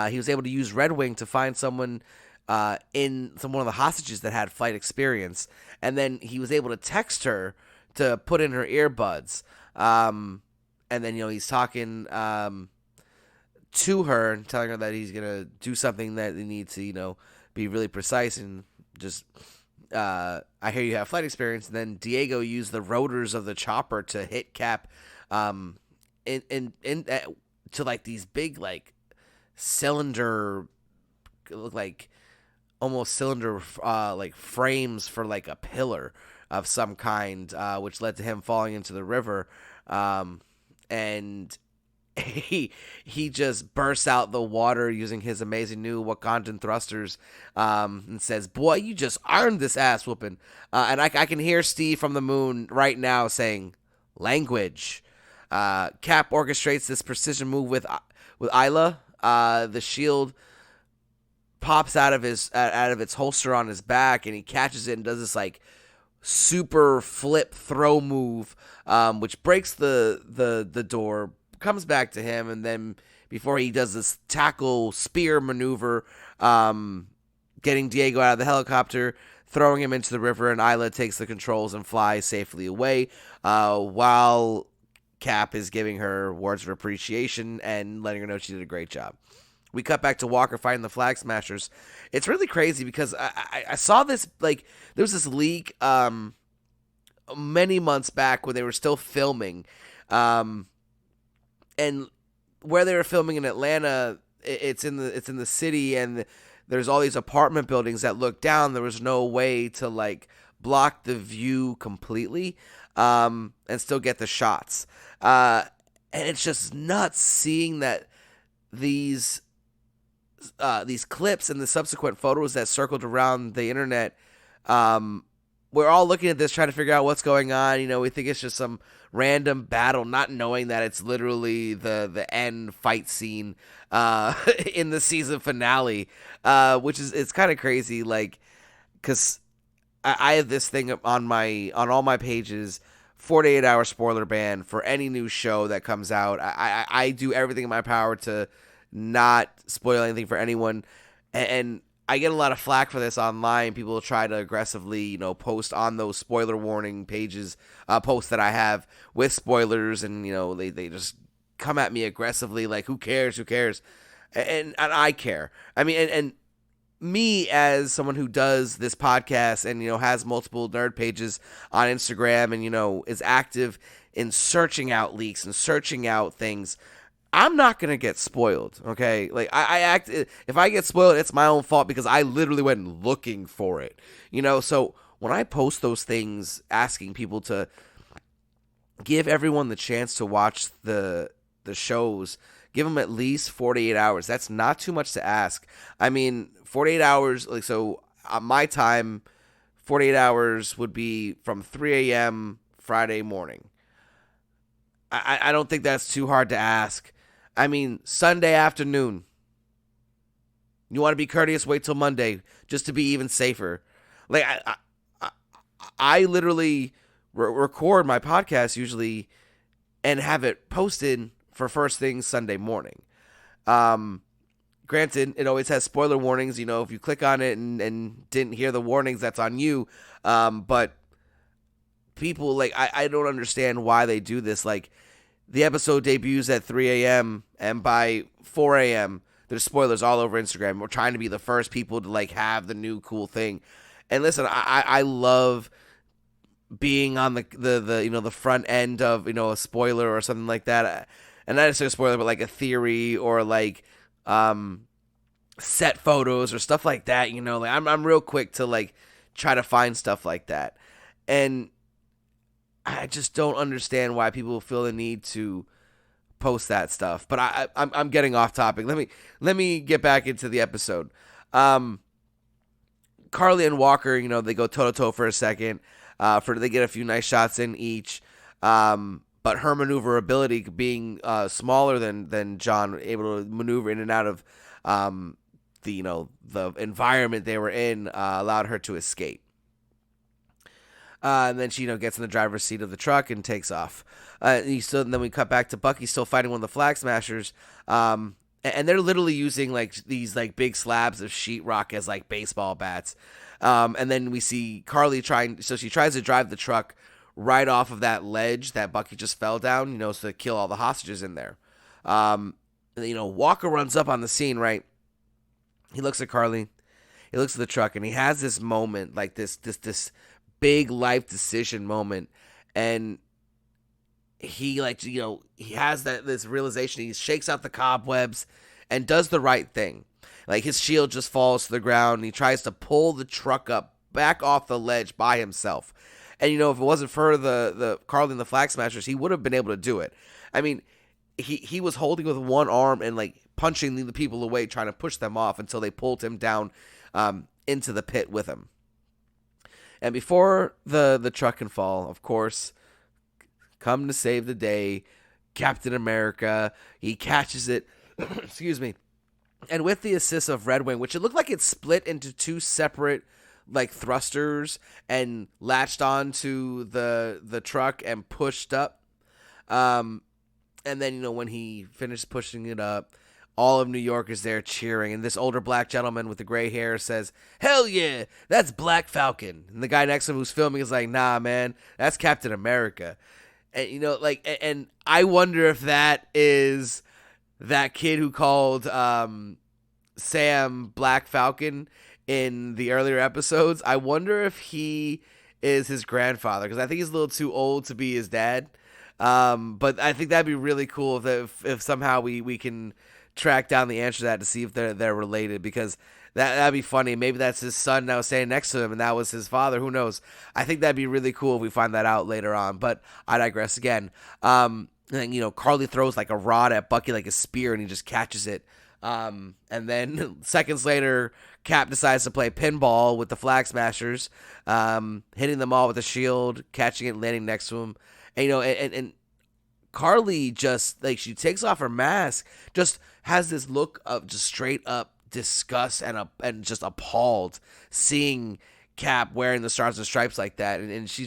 Speaker 1: He was able to use Red Wing to find someone one of the hostages that had flight experience, and then he was able to text her to put in her earbuds. And then he's talking to her and telling her that he's gonna do something that they need to be really precise and just I hear you have flight experience. And then Diego used the rotors of the chopper to hit Cap to these big cylinder, look like almost cylinder frames for a pillar of some kind, which led to him falling into the river. And he just bursts out the water using his amazing new Wakandan thrusters, and says, "Boy, you just earned this ass whooping." And I can hear Steve from the moon right now saying, "Language." Cap orchestrates this precision move with Isla. The shield pops out of its holster on his back, and he catches it and does this super flip throw move, which breaks the door, comes back to him, and then before he does this tackle spear maneuver, getting Diego out of the helicopter, throwing him into the river, and Isla takes the controls and flies safely away, while Cap is giving her words of appreciation and letting her know she did a great job. We cut back to Walker fighting the Flag Smashers. It's really crazy because I saw this, there was this leak many months back when they were still filming, and where they were filming in Atlanta, it's in the city, and there's all these apartment buildings that look down. There was no way to block the view completely, and still get the shots. And it's just nuts seeing that these clips and the subsequent photos that circled around the internet. We're all looking at this trying to figure out what's going on. We think it's just some random battle, not knowing that it's literally the end fight scene in the season finale, which is it's kind of crazy. Because I have this thing on all my pages, 48-hour spoiler ban for any new show that comes out. I do everything in my power to not spoil anything for anyone, and I get a lot of flack for this online. People try to aggressively, post on those spoiler warning pages, posts that I have with spoilers, and they just come at me aggressively, who cares, and I care. I mean, and me as someone who does this podcast and has multiple nerd pages on Instagram and is active in searching out leaks and searching out things, I'm not gonna get spoiled, okay? Like I act if I get spoiled, it's my own fault because I literally went looking for it. So when I post those things asking people to give everyone the chance to watch the shows, give them at least 48 hours. That's not too much to ask. I mean, 48 hours like so my time 48 hours would be from 3 a.m. Friday morning. I don't think that's too hard to ask. I mean, Sunday afternoon. You want to be courteous? Wait till Monday, just to be even safer. Like I, I literally record my podcast usually and have it posted for first thing Sunday morning. Um, Granted, it always has spoiler warnings. If you click on it and didn't hear the warnings, that's on you. But people like I don't understand why they do this. Like the episode debuts at 3 a.m. and by 4 a.m. there's spoilers all over Instagram. We're trying to be the first people to like have the new cool thing. And listen, I love being on the front end of a spoiler or something like that. And not necessarily a spoiler, but like a theory or like set photos or stuff like that. Like I'm real quick to like try to find stuff like that. And I just don't understand why people feel the need to post that stuff. But I'm getting off topic. Let me get back into the episode. Carly and Walker, they go toe to toe for a second. They get a few nice shots in each. But her maneuverability being smaller than John, able to maneuver in and out of the environment they were in, allowed her to escape. And then she, gets in the driver's seat of the truck and takes off. And then we cut back to Bucky still fighting one of the Flag Smashers. And they're literally using like these like big slabs of sheetrock as like baseball bats. And then we see Carly she tries to drive the truck right off of that ledge that Bucky just fell down, so to kill all the hostages in there. And Walker runs up on the scene, right? He looks at Carly, he looks at the truck, and he has this moment, like this big life decision moment, and he he has this realization. He shakes out the cobwebs and does the right thing. Like his shield just falls to the ground, and he tries to pull the truck up back off the ledge by himself. And if it wasn't for the Carly and the Flag Smashers, he would have been able to do it. I mean, he was holding with one arm and like punching the people away, trying to push them off until they pulled him down into the pit with him. And before the truck can fall, of course, come to save the day, Captain America. He catches it. Excuse me. And with the assist of Red Wing, which it looked like it split into two separate like thrusters and latched onto the truck and pushed up. And then, when he finished pushing it up, all of New York is there cheering. And this older black gentleman with the gray hair says, "Hell yeah, that's Black Falcon." And the guy next to him who's filming is like, "Nah, man, that's Captain America." And, and I wonder if that is that kid who called Sam Black Falcon in the earlier episodes. I wonder if he is his grandfather, because I think he's a little too old to be his dad. But I think that'd be really cool if somehow we can track down the answer to that to see if they're related, because that'd be funny. Maybe that's his son now standing next to him, and that was his father. Who knows? I think that'd be really cool if we find that out later on. But I digress again. And then, Carly throws like a rod at Bucky like a spear, and he just catches it. And then seconds later, Cap decides to play pinball with the Flag Smashers, hitting them all with a shield, catching it, landing next to him. And, and Carly just like, she takes off her mask, just has this look of just straight up disgust and just appalled seeing Cap wearing the Stars and Stripes like that. And she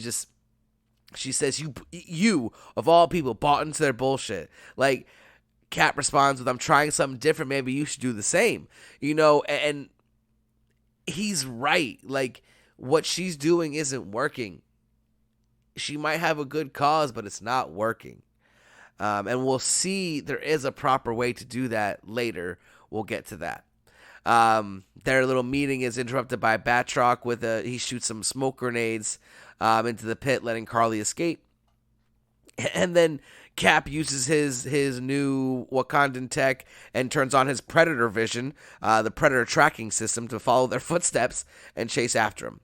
Speaker 1: says, you of all people bought into their bullshit. Like, Cap responds with, "I'm trying something different. Maybe you should do the same." And he's right. Like, what she's doing isn't working. She might have a good cause, but it's not working. And we'll see there is a proper way to do that later. We'll get to that. Their little meeting is interrupted by Batroc he shoots some smoke grenades into the pit, letting Carly escape. And then Cap uses his new Wakandan tech and turns on his Predator vision, the Predator tracking system, to follow their footsteps and chase after him.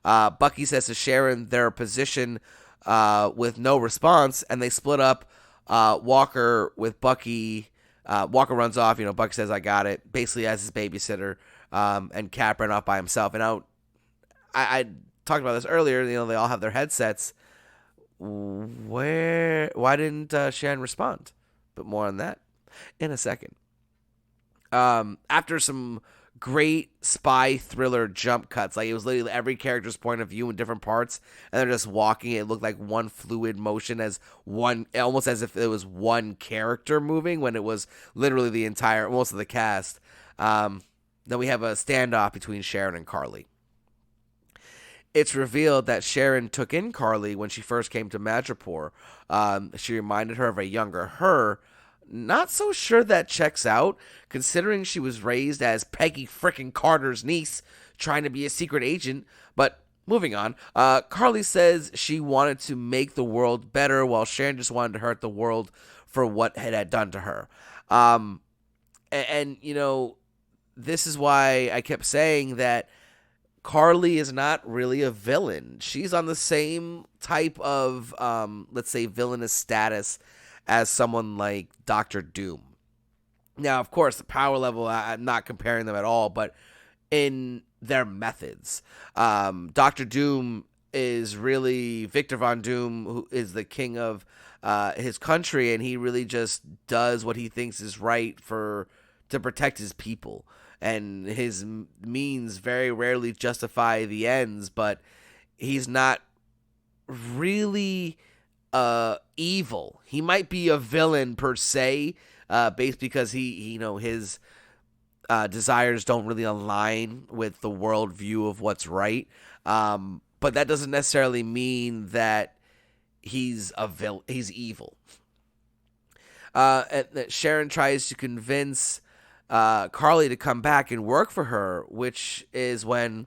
Speaker 1: Bucky says to Sharon their position with no response, and they split up. Walker with Bucky. Walker runs off. Bucky says, "I got it," basically as his babysitter, and Cap ran off by himself. And I talked about this earlier. They all have their headsets. Why didn't Sharon respond? But more on that in a second. After some great spy thriller jump cuts, like it was literally every character's point of view in different parts, and they're just walking. It looked like one fluid motion, almost as if it was one character moving, when it was literally the entire, most of the cast. Then we have a standoff between Sharon and Carly. It's revealed that Sharon took in Carly when she first came to Madripoor. She reminded her of a younger her. Not so sure that checks out, considering she was raised as Peggy frickin' Carter's niece, trying to be a secret agent. But moving on, Carly says she wanted to make the world better, while Sharon just wanted to hurt the world for what it had done to her. This is why I kept saying that Carly is not really a villain. She's on the same type of, let's say, villainous status as someone like Doctor Doom. Now, of course, the power level, I'm not comparing them at all, but in their methods. Doctor Doom is really Victor Von Doom, who is the king of his country, and he really just does what he thinks is right to protect his people. And his means very rarely justify the ends, but he's not really evil. He might be a villain per se, based because his desires don't really align with the worldview of what's right. But that doesn't necessarily mean that he's evil. And that Sharon tries to convince Carly to come back and work for her, which is when,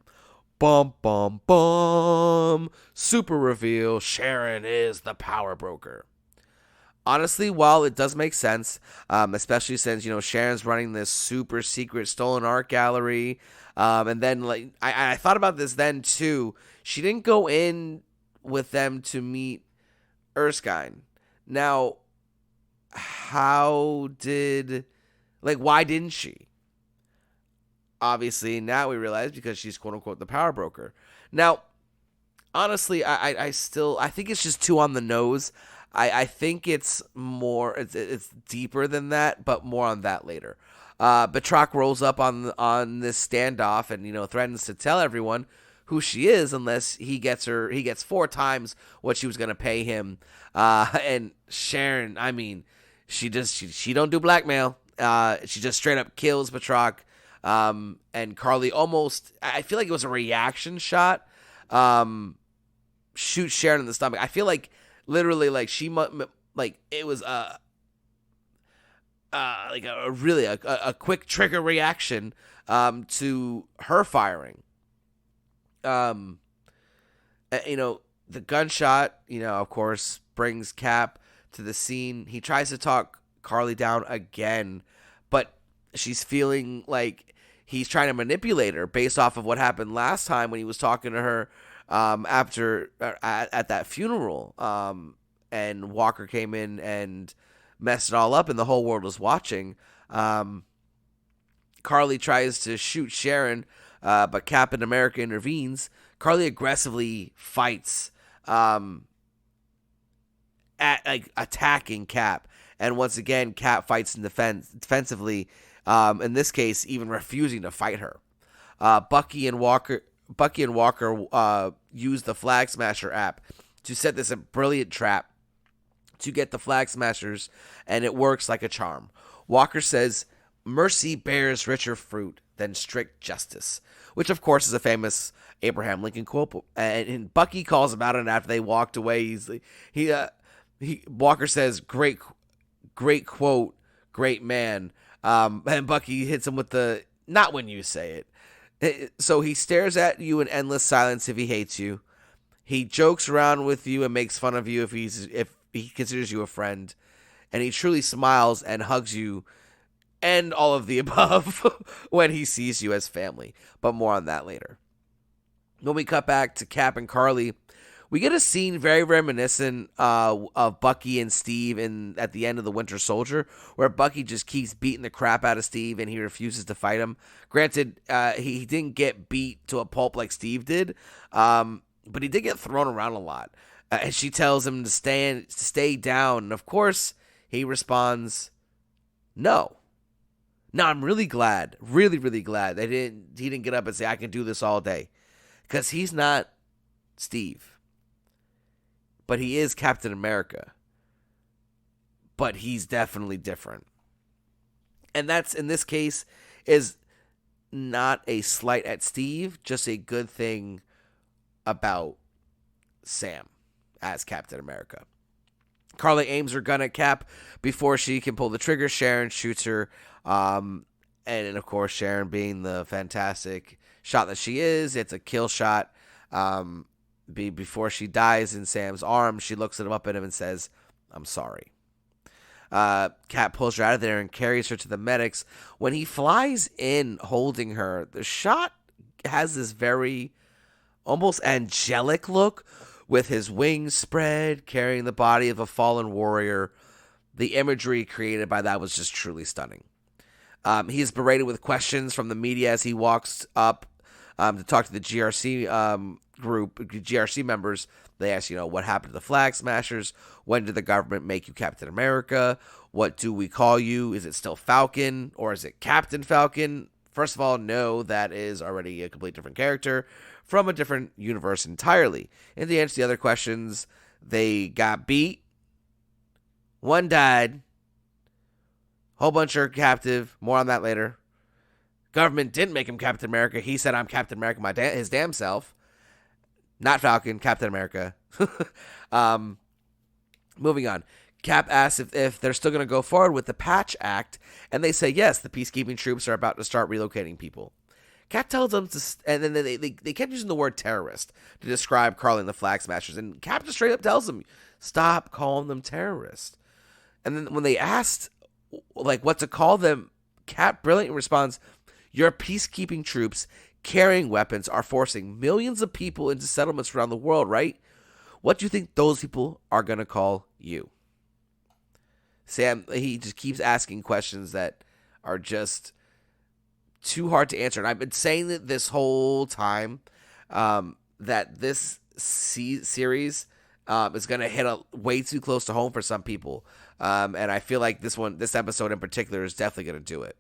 Speaker 1: bum, bum, bum, super reveal, Sharon is the power broker. Honestly, while it does make sense, especially since, Sharon's running this super secret stolen art gallery, and then, like, I thought about this then, too. She didn't go in with them to meet Erskine. Now, why didn't she? Obviously, now we realize because she's quote-unquote the power broker. Now, honestly, I think it's just too on the nose. I think it's it's deeper than that, but more on that later. Batroc rolls up on this standoff and threatens to tell everyone who she is unless he gets 4 times what she was gonna pay him. And Sharon, she don't do blackmail. She just straight up kills Batroc. And Carly almost, I feel like it was a reaction shot. Shoots Sharon in the stomach. I feel like literally, like it was a really quick trigger reaction to her firing. The gunshot, of course, brings Cap to the scene. He tries to talk Carly down again, but she's feeling like he's trying to manipulate her based off of what happened last time when he was talking to her at that funeral. And Walker came in and messed it all up, and the whole world was watching. Carly tries to shoot Sharon, but Captain America intervenes. Carly aggressively fights, attacking Cap. And once again, Cap fights defensively. In this case, even refusing to fight her. Bucky and Walker use the Flag Smasher app to set this a brilliant trap to get the Flag Smashers, and it works like a charm. Walker says, "Mercy bears richer fruit than strict justice," which of course is a famous Abraham Lincoln quote. And Bucky calls him out on it after they walked away. Walker says, "Great quote, great man." And Bucky hits him with the, "Not when you say it." So he stares at you in endless silence if he hates you. He jokes around with you and makes fun of you if he considers you a friend, and he truly smiles and hugs you and all of the above when he sees you as family. But more on that later. When we cut back to Cap and Carly, we get a scene very reminiscent of Bucky and Steve at the end of The Winter Soldier, where Bucky just keeps beating the crap out of Steve and he refuses to fight him. Granted, he didn't get beat to a pulp like Steve did, but he did get thrown around a lot. And she tells him to stay down. And of course, he responds, no. Now, I'm really glad, really, really glad that he didn't get up and say, I can do this all day. Because he's not Steve. But he is Captain America. But he's definitely different. And that's, in this case, is not a slight at Steve, just a good thing about Sam as Captain America. Carly aims her gun at Cap before she can pull the trigger. Sharon shoots her. And of course, Sharon being the fantastic shot that she is, it's a kill shot. Before she dies in Sam's arms, she looks up at him and says, I'm sorry. Cap pulls her out of there and carries her to the medics. When he flies in holding her, the shot has this very almost angelic look with his wings spread, carrying the body of a fallen warrior. The imagery created by that was just truly stunning. He is berated with questions from the media as he walks up to talk to the GRC GRC members. They ask, what happened to the Flag Smashers? When did the government make you Captain America? What do we call you? Is it still Falcon or is it Captain Falcon? First of all, no, that is already a completely different character from a different universe entirely. And to answer the other questions, they got beat. One died. Whole bunch are captive. More on that later. Government didn't make him Captain America. He said, I'm Captain America, his damn self. Not Falcon, Captain America. Moving on. Cap asks if they're still going to go forward with the Patch Act, and they say yes, the peacekeeping troops are about to start relocating people. Cap tells them to, and then they kept using the word terrorist to describe Carly and the Flag Smashers, and Cap just straight up tells them, stop calling them terrorists. And then when they asked, what to call them, Cap brilliantly responds, your peacekeeping troops carrying weapons are forcing millions of people into settlements around the world, right? What do you think those people are going to call you? Sam, he just keeps asking questions that are just too hard to answer. And I've been saying that this whole time that this series is going to hit way too close to home for some people. And I feel like this episode in particular is definitely going to do it.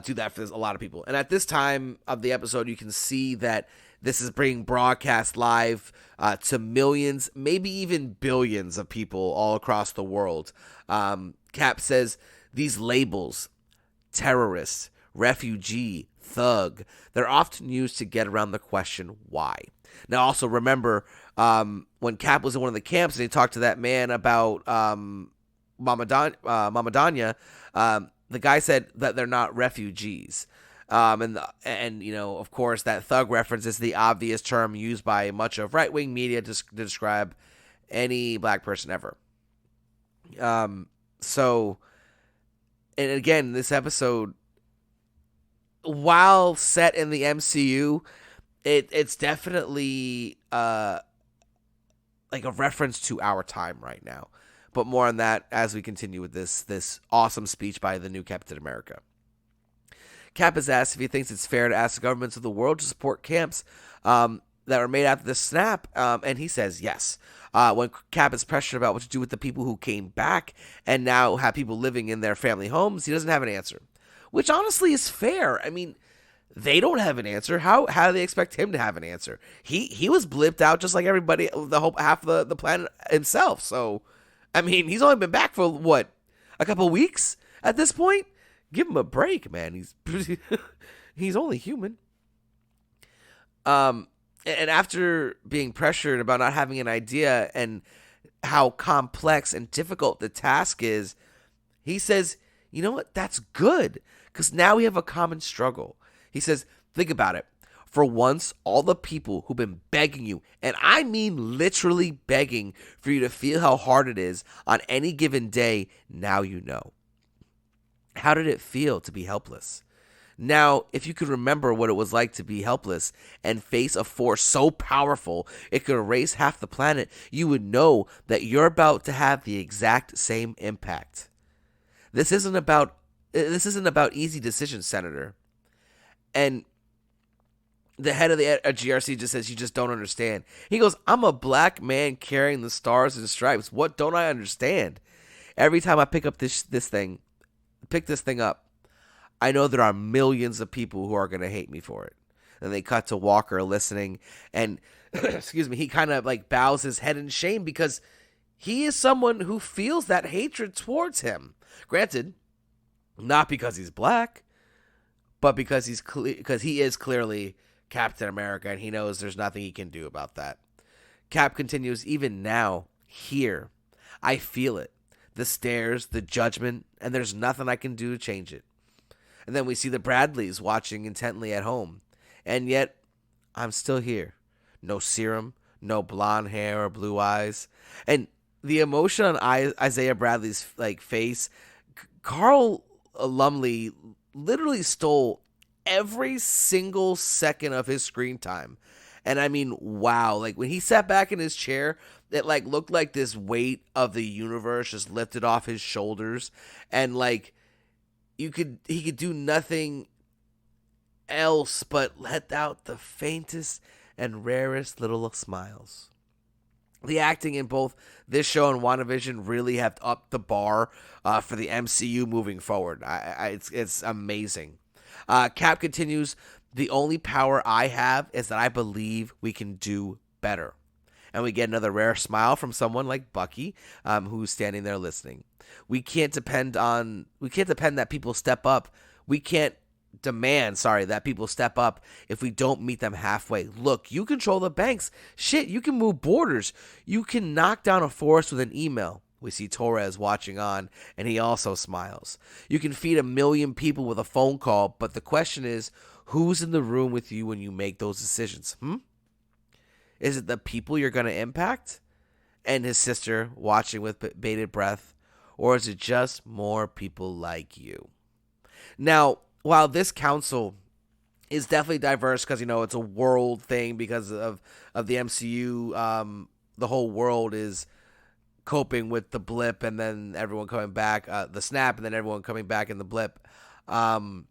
Speaker 1: Do that for a lot of people. And at this time of the episode, you can see that this is being broadcast live to millions, maybe even billions of people all across the world. Cap says these labels, terrorist, refugee, thug, they're often used to get around the question why. Now, also remember when Cap was in one of the camps and he talked to that man about Mama Danya, the guy said that they're not refugees. And of course, that thug reference is the obvious term used by much of right-wing media to describe any black person ever. So, and again, this episode, while set in the MCU, it's definitely like a reference to our time right now. But more on that as we continue with this awesome speech by the new Captain America. Cap is asked if he thinks it's fair to ask the governments of the world to support camps that were made after the snap, and he says yes. When Cap is pressured about what to do with the people who came back and now have people living in their family homes, he doesn't have an answer, which honestly is fair. I mean, they don't have an answer. How do they expect him to have an answer? He was blipped out just like everybody, the whole half of the planet himself. So, I mean, he's only been back for what, a couple weeks at this point. Give him a break, man. He's only human. And after being pressured about not having an idea and how complex and difficult the task is, he says, you know what? That's good, because now we have a common struggle. He says, think about it. For once, all the people who've been begging you, and I mean literally begging for you to feel how hard it is on any given day, now you know. How did it feel to be helpless? Now, if you could remember what it was like to be helpless and face a force so powerful it could erase half the planet, you would know that you're about to have the exact same impact. This isn't about easy decisions, Senator. And the head of the GRC just says, "You just don't understand." He goes, "I'm a black man carrying the stars and stripes. What don't I understand? Every time I pick up this thing up, I know there are millions of people who are going to hate me for it." And they cut to Walker listening, and excuse me, he kind of like bows his head in shame because he is someone who feels that hatred towards him. Granted, not because he's black, but because he is clearly Captain America, and he knows there's nothing he can do about that. Cap continues, "Even now, here, I feel it. The stares, the judgment, and there's nothing I can do to change it." And then we see the Bradleys watching intently at home. And yet, I'm still here. No serum, no blonde hair or blue eyes. And the emotion on Isaiah Bradley's face, Carl Lumley literally stole every single second of his screen time. And I mean, wow. Like when he sat back in his chair, it looked like this weight of the universe just lifted off his shoulders. And he could do nothing else but let out the faintest and rarest little smiles. The acting in both this show and WandaVision really have upped the bar for the MCU moving forward. It's amazing. Cap continues, "The only power I have is that I believe we can do better." And we get another rare smile from someone like Bucky, who's standing there listening. We can't depend that people step up. We can't demand, that people step up if we don't meet them halfway. Look, you control the banks. Shit, you can move borders. You can knock down a forest with an email. We see Torres watching on, and he also smiles. You can feed 1 million people with a phone call, but the question is, who's in the room with you when you make those decisions? Is it the people you're going to impact? And his sister watching with bated breath. Or is it just more people like you? Now, while this council is definitely diverse because, it's a world thing because of the MCU, the whole world is coping with the blip and then everyone coming back, the snap and then everyone coming back in the blip. But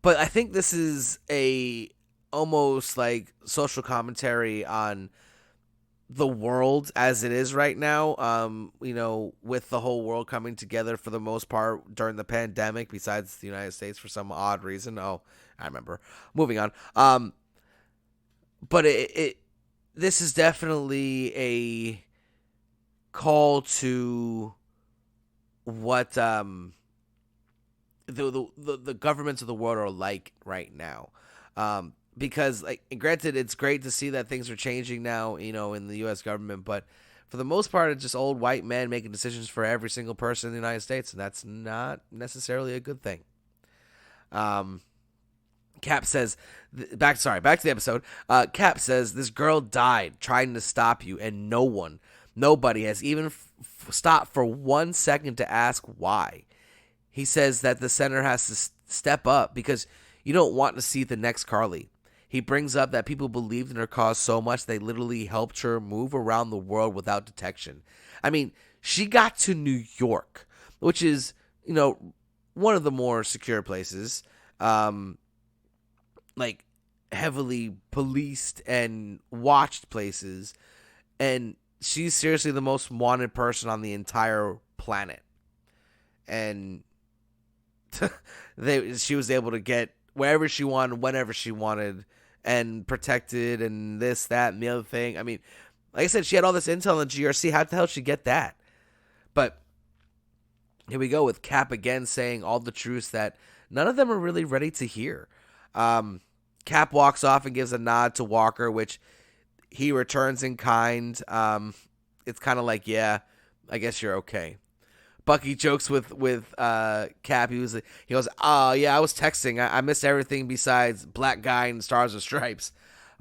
Speaker 1: I think this is a almost like social commentary on the world as it is right now, with the whole world coming together for the most part during the pandemic, besides the United States for some odd reason. Oh, I remember. Moving on. But this is definitely a call to what the governments of the world are like right now. Because, granted, it's great to see that things are changing now, in the U.S. government, but for the most part, it's just old white men making decisions for every single person in the United States, and that's not necessarily a good thing. Cap says, back to the episode, Cap says, "This girl died trying to stop you, and nobody has even stopped for 1 second to ask why." He says that the center has to step up because you don't want to see the next Carly. He brings up that people believed in her cause so much they literally helped her move around the world without detection. I mean, she got to New York, which is, one of the more secure places, heavily policed and watched places, and she's seriously the most wanted person on the entire planet. And she was able to get wherever she wanted, whenever she wanted, and protected, and this, that, and the other thing. I mean, like I said, she had all this intel in the GRC. How the hell did she get that? But here we go with Cap again saying all the truths that none of them are really ready to hear. Cap walks off and gives a nod to Walker, which he returns in kind. It's kind of like, yeah, I guess you're okay. Bucky jokes with Cap. He goes, "Oh yeah, I was texting. I missed everything besides black guy and stars and stripes."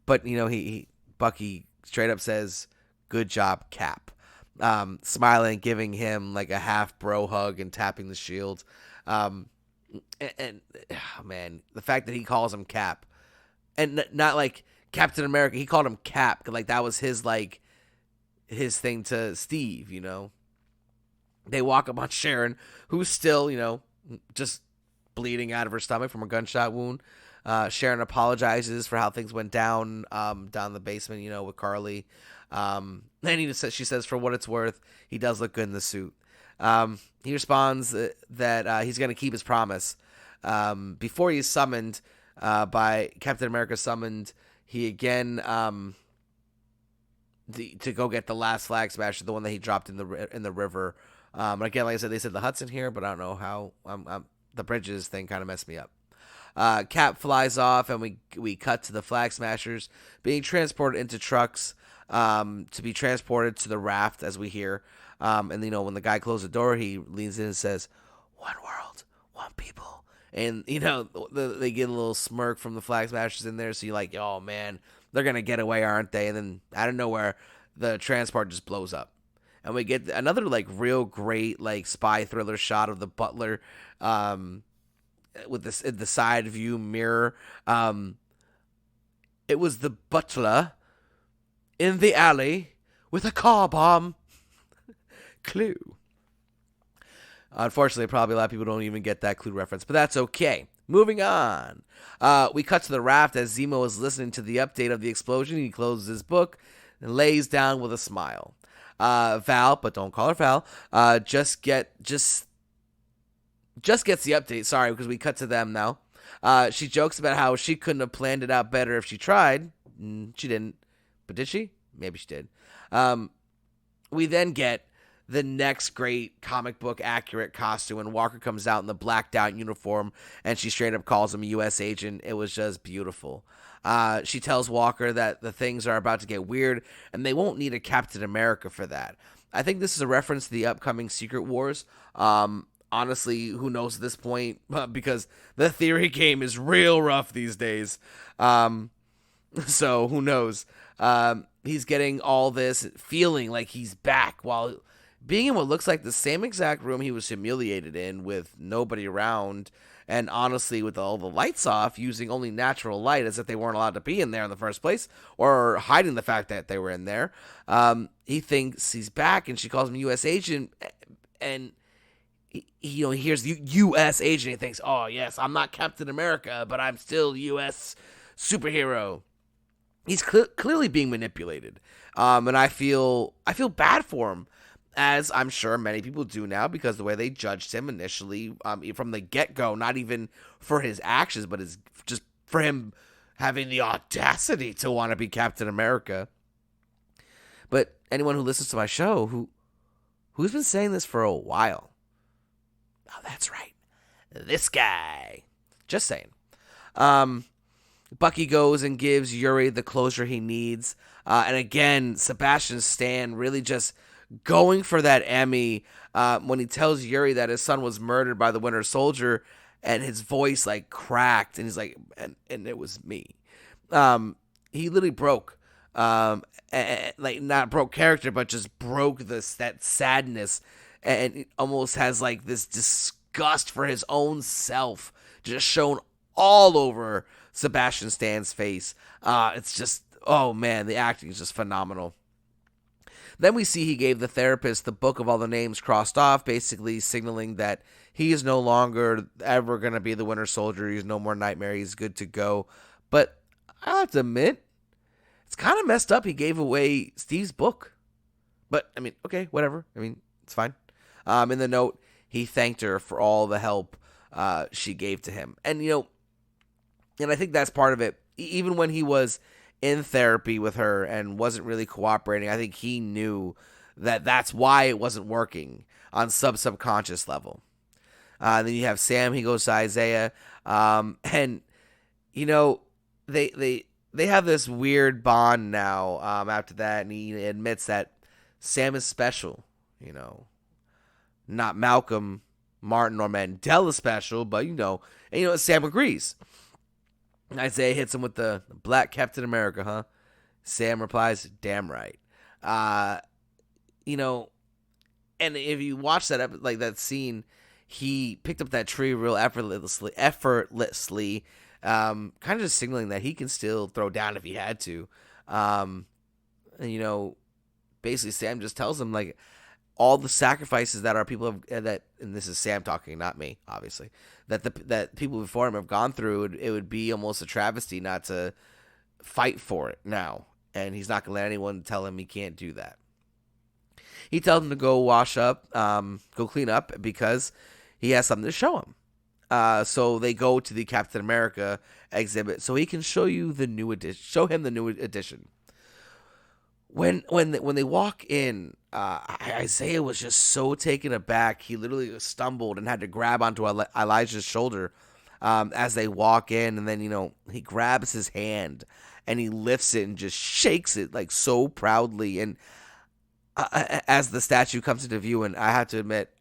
Speaker 1: But he Bucky straight up says, "Good job, Cap." Smiling, giving him like a half bro hug and tapping the shield. And oh, man, the fact that he calls him Cap, and not like Captain America, he called him Cap, like that was his thing to Steve. They walk up on Sharon, who's still just bleeding out of her stomach from a gunshot wound. Sharon apologizes for how things went down the basement, with Carly. And she says, for what it's worth, he does look good in the suit. He responds that he's going to keep his promise. Before he's summoned by Captain America, he again to go get the last flag smasher, the one that he dropped in the river. Again, like I said, they said the Hudson here, but I don't know how. The bridges thing kind of messed me up. Cap flies off, and we cut to the flag smashers being transported into trucks to be transported to the raft, as we hear. And when the guy closes the door, he leans in and says, "One world, one people." And they get a little smirk from the flag smashers in there, so you're like, "Oh man, they're gonna get away, aren't they?" And then out of nowhere, the transport just blows up, and we get another like real great like spy thriller shot of the butler. With the side view mirror. It was the butler in the alley with a car bomb. Clue. Unfortunately, probably a lot of people don't even get that Clue reference, but that's okay. Moving on. We cut to the raft as Zemo is listening to the update of the explosion. He closes his book and lays down with a smile. Val, but don't call her Val, just gets the update. Sorry, because we cut to them now. She jokes about how she couldn't have planned it out better if she tried. She didn't. But did she? Maybe she did. We then get the next great comic book accurate costume when Walker comes out in the blacked out uniform and she straight up calls him a U.S. agent. It was just beautiful. She tells Walker that the things are about to get weird and they won't need a Captain America for that. I think this is a reference to the upcoming Secret Wars. Honestly, who knows at this point? Because the theory game is real rough these days. So who knows? He's getting all this feeling like he's back while being in what looks like the same exact room he was humiliated in with nobody around. And honestly, with all the lights off, using only natural light as if they weren't allowed to be in there in the first place, or hiding the fact that they were in there. He thinks he's back, and she calls him U.S. agent, and he hears the U.S. agent. He thinks, "Oh yes, I'm not Captain America, but I'm still U.S. superhero." He's clearly being manipulated, and I feel bad for him, as I'm sure many people do now, because the way they judged him initially, from the get-go, not even for his actions, but just for him having the audacity to want to be Captain America. But anyone who listens to my show, who's been saying this for a while, oh, that's right, this guy. Just saying. Bucky goes and gives Yuri the closure he needs, and again, Sebastian Stan really just going for that Emmy when he tells Yuri that his son was murdered by the Winter Soldier, and his voice like cracked, and he's like, and it was me. He literally broke, like not broke character, but just broke that sadness, and it almost has like this disgust for his own self just shown all over Sebastian Stan's face. It's just, oh man, the acting is just phenomenal. Then we see he gave the therapist the book of all the names crossed off, basically signaling that he is no longer ever going to be the Winter Soldier. He's no more Nightmare. He's good to go. But I have to admit, it's kind of messed up he gave away Steve's book. But, I mean, okay, whatever. I mean, it's fine. In the note, he thanked her for all the help she gave to him. And, and I think that's part of it. Even when he was in therapy with her and wasn't really cooperating, I think he knew that that's why it wasn't working on subconscious level. Then you have Sam. He goes to Isaiah, and they have this weird bond now. After that, and he admits that Sam is special. not Malcolm, Martin, or Mandela special, but Sam agrees. Isaiah hits him with the Black Captain America, huh? Sam replies, "Damn right." Uh, you know, and if you watch that scene, he picked up that tree real effortlessly, kind of just signaling that he can still throw down if he had to. Um, and, basically Sam just tells him like all the sacrifices that our people have and this is Sam talking, not me, obviously, that people before him have gone through. It would be almost a travesty not to fight for it now, and he's not gonna let anyone tell him he can't do that. He tells him to go wash up, go clean up, because he has something to show him. So they go to the Captain America exhibit so he can show him the new edition. When they walk in, Isaiah was just so taken aback. He literally stumbled and had to grab onto Elijah's shoulder as they walk in, and then he grabs his hand and he lifts it and just shakes it like so proudly. And as the statue comes into view, and I have to admit,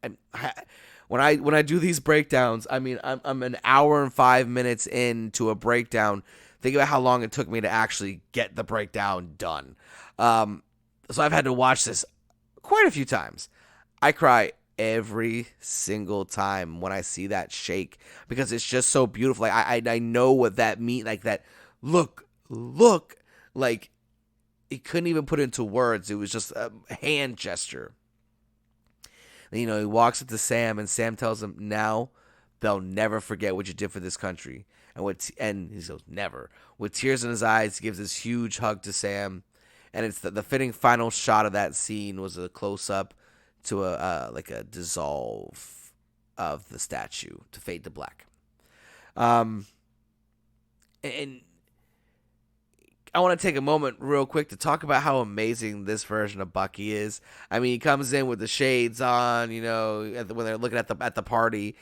Speaker 1: when I do these breakdowns, I mean, I'm an hour and 5 minutes into a breakdown. Think about how long it took me to actually get the breakdown done. So I've had to watch this quite a few times. I cry every single time when I see that shake because it's just so beautiful. Like I know what that means. Like that look. Like he couldn't even put it into words. It was just a hand gesture. And, he walks up to Sam, and Sam tells him, "Now they'll never forget what you did for this country." And he goes, "Never." With tears in his eyes, he gives this huge hug to Sam. And it's the fitting final shot of that scene was a close up to a dissolve of the statue to fade to black. And I want to take a moment real quick to talk about how amazing this version of Bucky is. I mean, he comes in with the shades on, when they're looking at the party.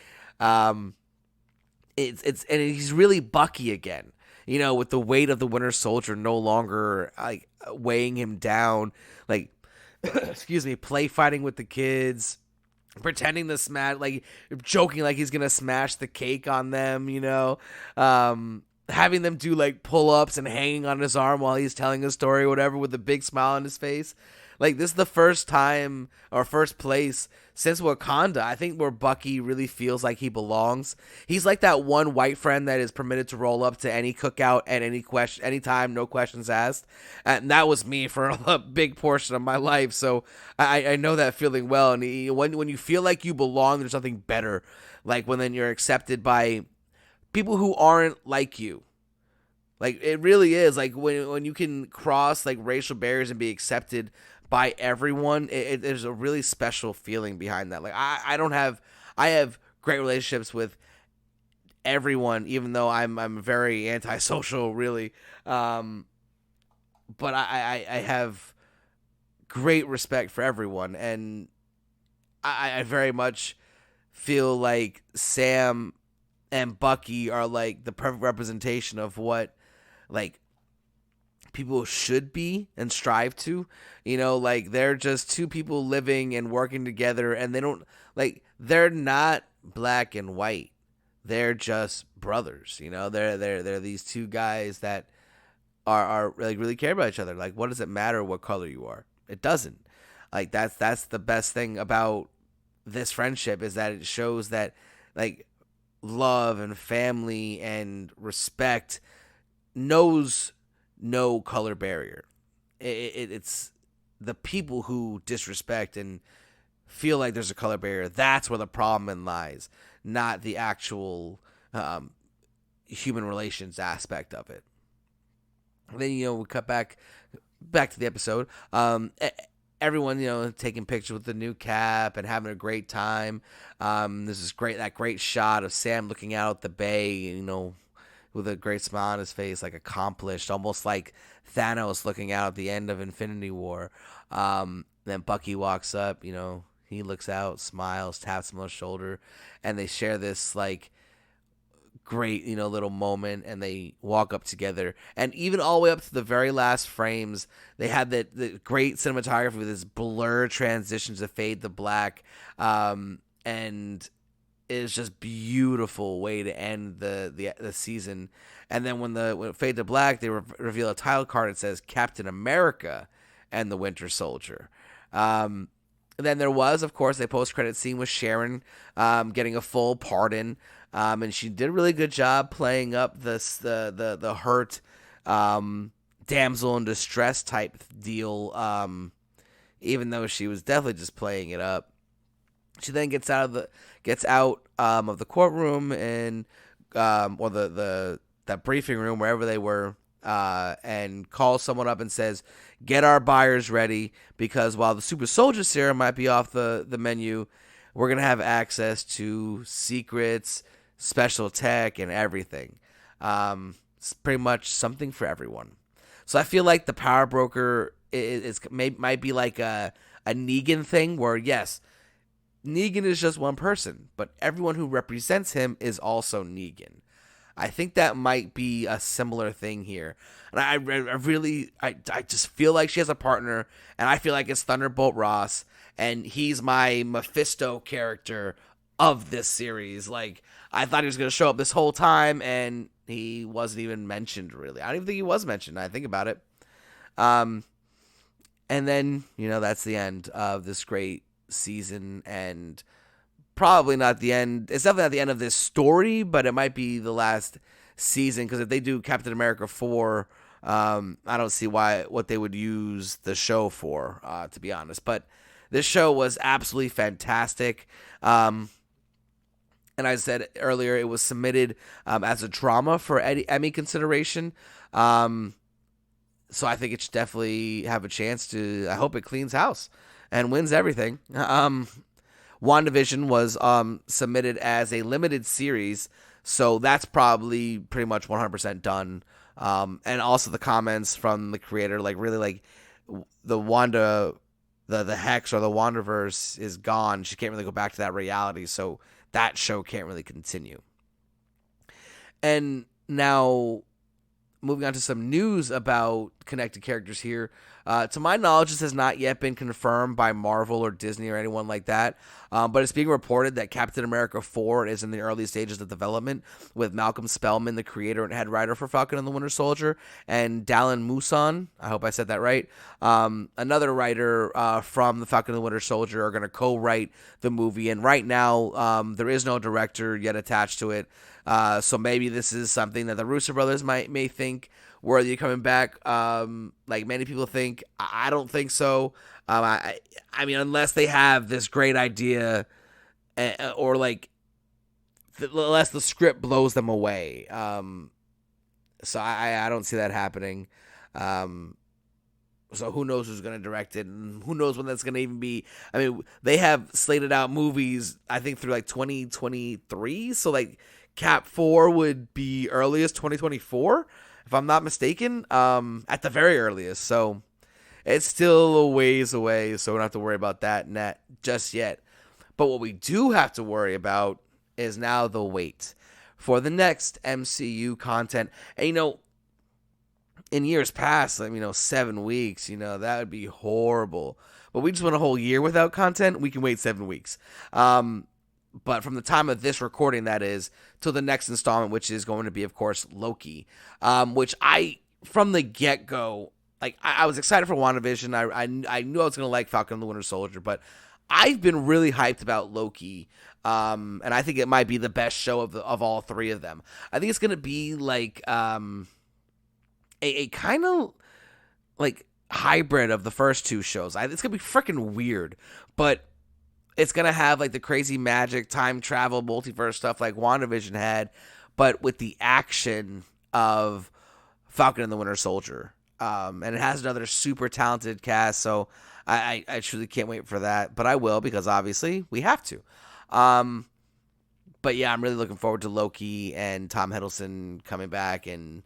Speaker 1: It's and he's really Bucky again. With the weight of the Winter Soldier no longer like weighing him down, like excuse me, play fighting with the kids, pretending to smash, like joking like he's gonna smash the cake on them, having them do like pull-ups and hanging on his arm while he's telling a story or whatever with a big smile on his face. Like, this is the first time or first place since Wakanda, I think, where Bucky really feels like he belongs. He's like that one white friend that is permitted to roll up to any cookout at any time, no questions asked. And that was me for a big portion of my life. So I know that feeling well. And when you feel like you belong, there's nothing better. Like when then you're accepted by people who aren't like you. Like, it really is. Like, when you can cross, like, racial barriers and be accepted by everyone, there's a really special feeling behind that. Like, I have great relationships with everyone, even though I'm very antisocial, really. But I have great respect for everyone, and I very much feel like Sam and Bucky are, like, the perfect representation of what, like, people should be and strive to. Like, they're just two people living and working together, and they're not black and white. They're just brothers. They're these two guys that are like really care about each other. Like, what does it matter what color you are? It doesn't. Like, that's the best thing about this friendship, is that it shows that, like, love and family and respect knows no color barrier. It's the people who disrespect and feel like there's a color barrier. That's where the problem lies, not the actual human relations aspect of it. And then we cut back to the episode. Everyone taking pictures with the new cap and having a great time. This is that great shot of Sam looking out at the bay, with a great smile on his face, like accomplished, almost like Thanos looking out at the end of Infinity War. Then Bucky walks up, he looks out, smiles, taps him on the shoulder, and they share this, like, great, little moment, and they walk up together. And even all the way up to the very last frames, they had the great cinematography with this blur transitions to fade to black. And it's just beautiful way to end the season. And then when it fade to black, they reveal a title card that says Captain America and the Winter Soldier. And then there was, of course, a post-credit scene with Sharon getting a full pardon, and she did a really good job playing up the hurt damsel in distress type deal, even though she was definitely just playing it up. She then gets out of the courtroom and or that briefing room, wherever they were, and calls someone up and says, "Get our buyers ready, because while the super soldier serum might be off the menu, we're gonna have access to secrets, special tech, and everything. It's pretty much something for everyone." So I feel like the power broker might be like a Negan thing, where yes, Negan is just one person, but everyone who represents him is also Negan. I think that might be a similar thing here. And I just feel like she has a partner, and I feel like it's Thunderbolt Ross, and he's my Mephisto character of this series. Like, I thought he was going to show up this whole time, and he wasn't even mentioned, really. I don't even think he was mentioned, now I think about it. And then, that's the end of this great season, and probably not the end. It's definitely not the end of this story, but it might be the last season, because if they do Captain America 4, I don't see what they would use the show for, to be honest. But this show was absolutely fantastic. And I said earlier, it was submitted as a drama for Emmy consideration. So I think it should definitely have a chance to. I hope it cleans house and wins everything. WandaVision was submitted as a limited series, so that's probably pretty much 100% done. And also the comments from the creator, really the Wanda, the Hex or the Wandaverse is gone. She can't really go back to that reality, so that show can't really continue. And now, moving on to some news about connected characters here. To my knowledge, this has not yet been confirmed by Marvel or Disney or anyone like that, but it's being reported that Captain America 4 is in the early stages of development, with Malcolm Spellman, the creator and head writer for Falcon and the Winter Soldier, and Dallin Muson, I hope I said that right, another writer from the Falcon and the Winter Soldier, are going to co-write the movie. And right now, there is no director yet attached to it, so maybe this is something that the Russo brothers may think worthy of coming back, like many people think. I don't think so. I mean, unless they have this great idea, or unless the script blows them away. So I don't see that happening. So who knows who's going to direct it, and who knows when that's going to even be. I mean, they have slated out movies, I think, through 2023. So Cap 4 would be earliest 2024. If I'm not mistaken, at the very earliest. So it's still a ways away, so we don't have to worry about that net just yet. But what we do have to worry about is now the wait for the next MCU content. And, in years past, 7 weeks, that would be horrible. But we just went a whole year without content. We can wait 7 weeks. But from the time of this recording, that is, till the next installment, which is going to be, of course, Loki, which from the get-go, I was excited for WandaVision. I knew I was going to like Falcon and the Winter Soldier, but I've been really hyped about Loki, and I think it might be the best show of all three of them. I think it's going to be a kind of hybrid of the first two shows. It's going to be freaking weird, but it's going to have the crazy magic, time travel, multiverse stuff like WandaVision had, but with the action of Falcon and the Winter Soldier. And it has another super talented cast, so I truly can't wait for that. But I will, because obviously we have to. But yeah, I'm really looking forward to Loki and Tom Hiddleston coming back and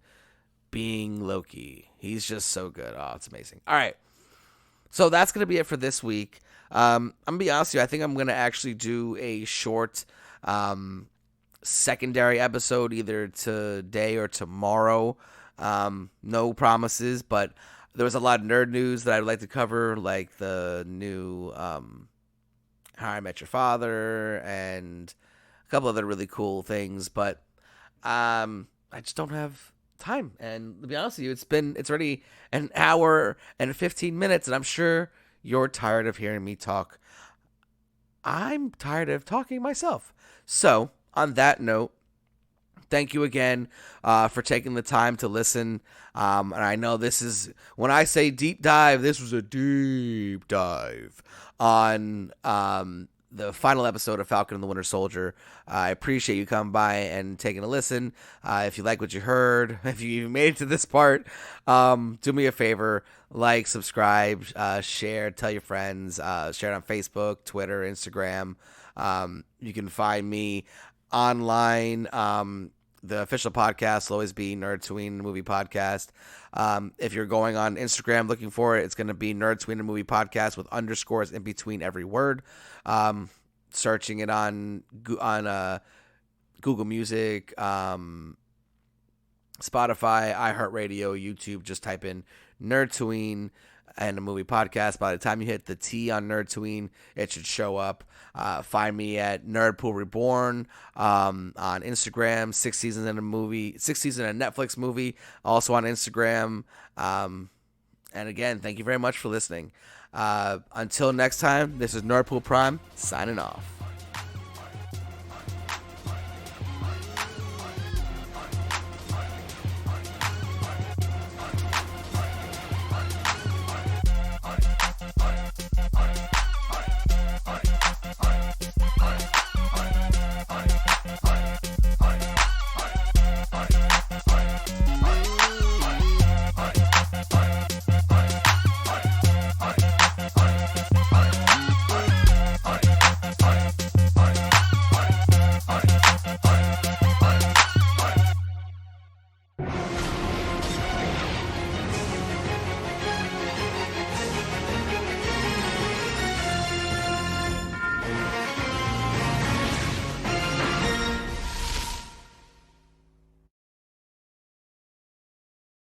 Speaker 1: being Loki. He's just so good. Oh, it's amazing. All right. So that's going to be it for this week. I'm going to be honest with you. I think I'm going to actually do a short secondary episode either today or tomorrow. No promises, but there was a lot of nerd news that I'd like to cover, like the new How I Met Your Father and a couple other really cool things. But I just don't have time. And to be honest with you, it's already an hour and 15 minutes, and I'm sure you're tired of hearing me talk. I'm tired of talking myself. So, on that note, thank you again for taking the time to listen. And I know this is, when I say deep dive, this was a deep dive on the final episode of Falcon and the Winter Soldier. I appreciate you coming by and taking a listen. If you like what you heard, if you even made it to this part, do me a favor, like, subscribe, share, tell your friends, share it on Facebook, Twitter, Instagram. You can find me online. The official podcast will always be Nerdtween Movie Podcast. If you're going on Instagram looking for it, it's going to be Nerdtween Movie Podcast with underscores in between every word. Searching it on Google Music, Spotify, iHeartRadio, YouTube. Just type in Nerdtween and a movie podcast. By the time you hit the T on Nerdtween, it should show up. Find me at Nerdpool Reborn on Instagram. 6 seasons in a Netflix movie, also on Instagram. And again, thank you very much for listening. Until next time, this is Nerdpool Prime signing off.